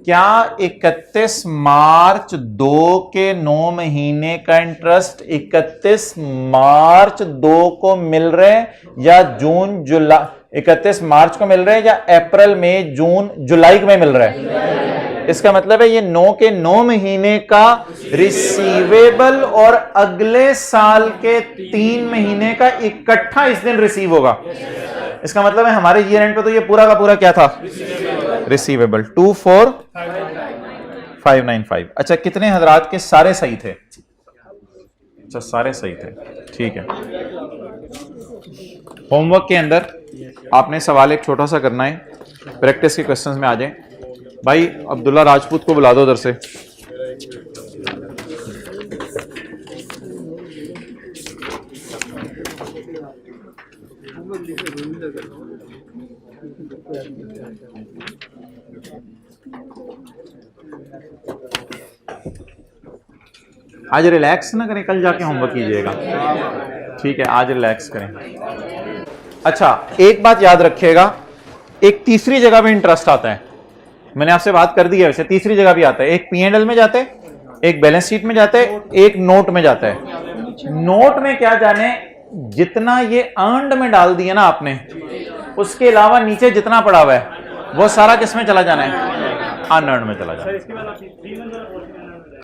क्या 31 मार्च 2 के 9 महीने का इंटरेस्ट 31 मार्च 2 को मिल रहा है या जून जुलाई 31 मार्च को मिल रहा है या अप्रैल में जून जुलाई में मिल रहा है? इसका मतलब है ये 9 के 9 महीने का रिसीवेबल और अगले साल के 3 महीने का इकट्ठा इस दिन रिसीव होगा। इसका मतलब है हमारे ईयर एंड पे तो ये पूरा का पूरा क्या था? रिसीवेबल 24595। अच्छा, कितने हजरात के सारे सही थे? अच्छा, सारे सही थे, ठीक है। होमवर्क के अंदर आपने सवाल एक छोटा सा करना है, प्रैक्टिस के क्वेश्चंस में आ जाएं। भाई अब्दुल्ला राजपूत को बुला दो उधर से। आज रिलैक्स ना करें, कल जाके होमवर्क कीजिएगा, ठीक है? आज रिलैक्स करें। अच्छा, एक बात याद रखिएगा, एक तीसरी जगह भी इंटरेस्ट आता है, मैंने आपसे बात कर दी है, वैसे तीसरी जगह भी आता है। एक P&L में जाते हैं, एक बैलेंस शीट में जाते हैं, एक नोट में जाता है। नोट में क्या जाने, जितना ये अर्नड में डाल दिया ना आपने, उसके अलावा नीचे जितना पड़ा हुआ है वो सारा किसमें चला जाना है? अनअर्नड में चला जाना है।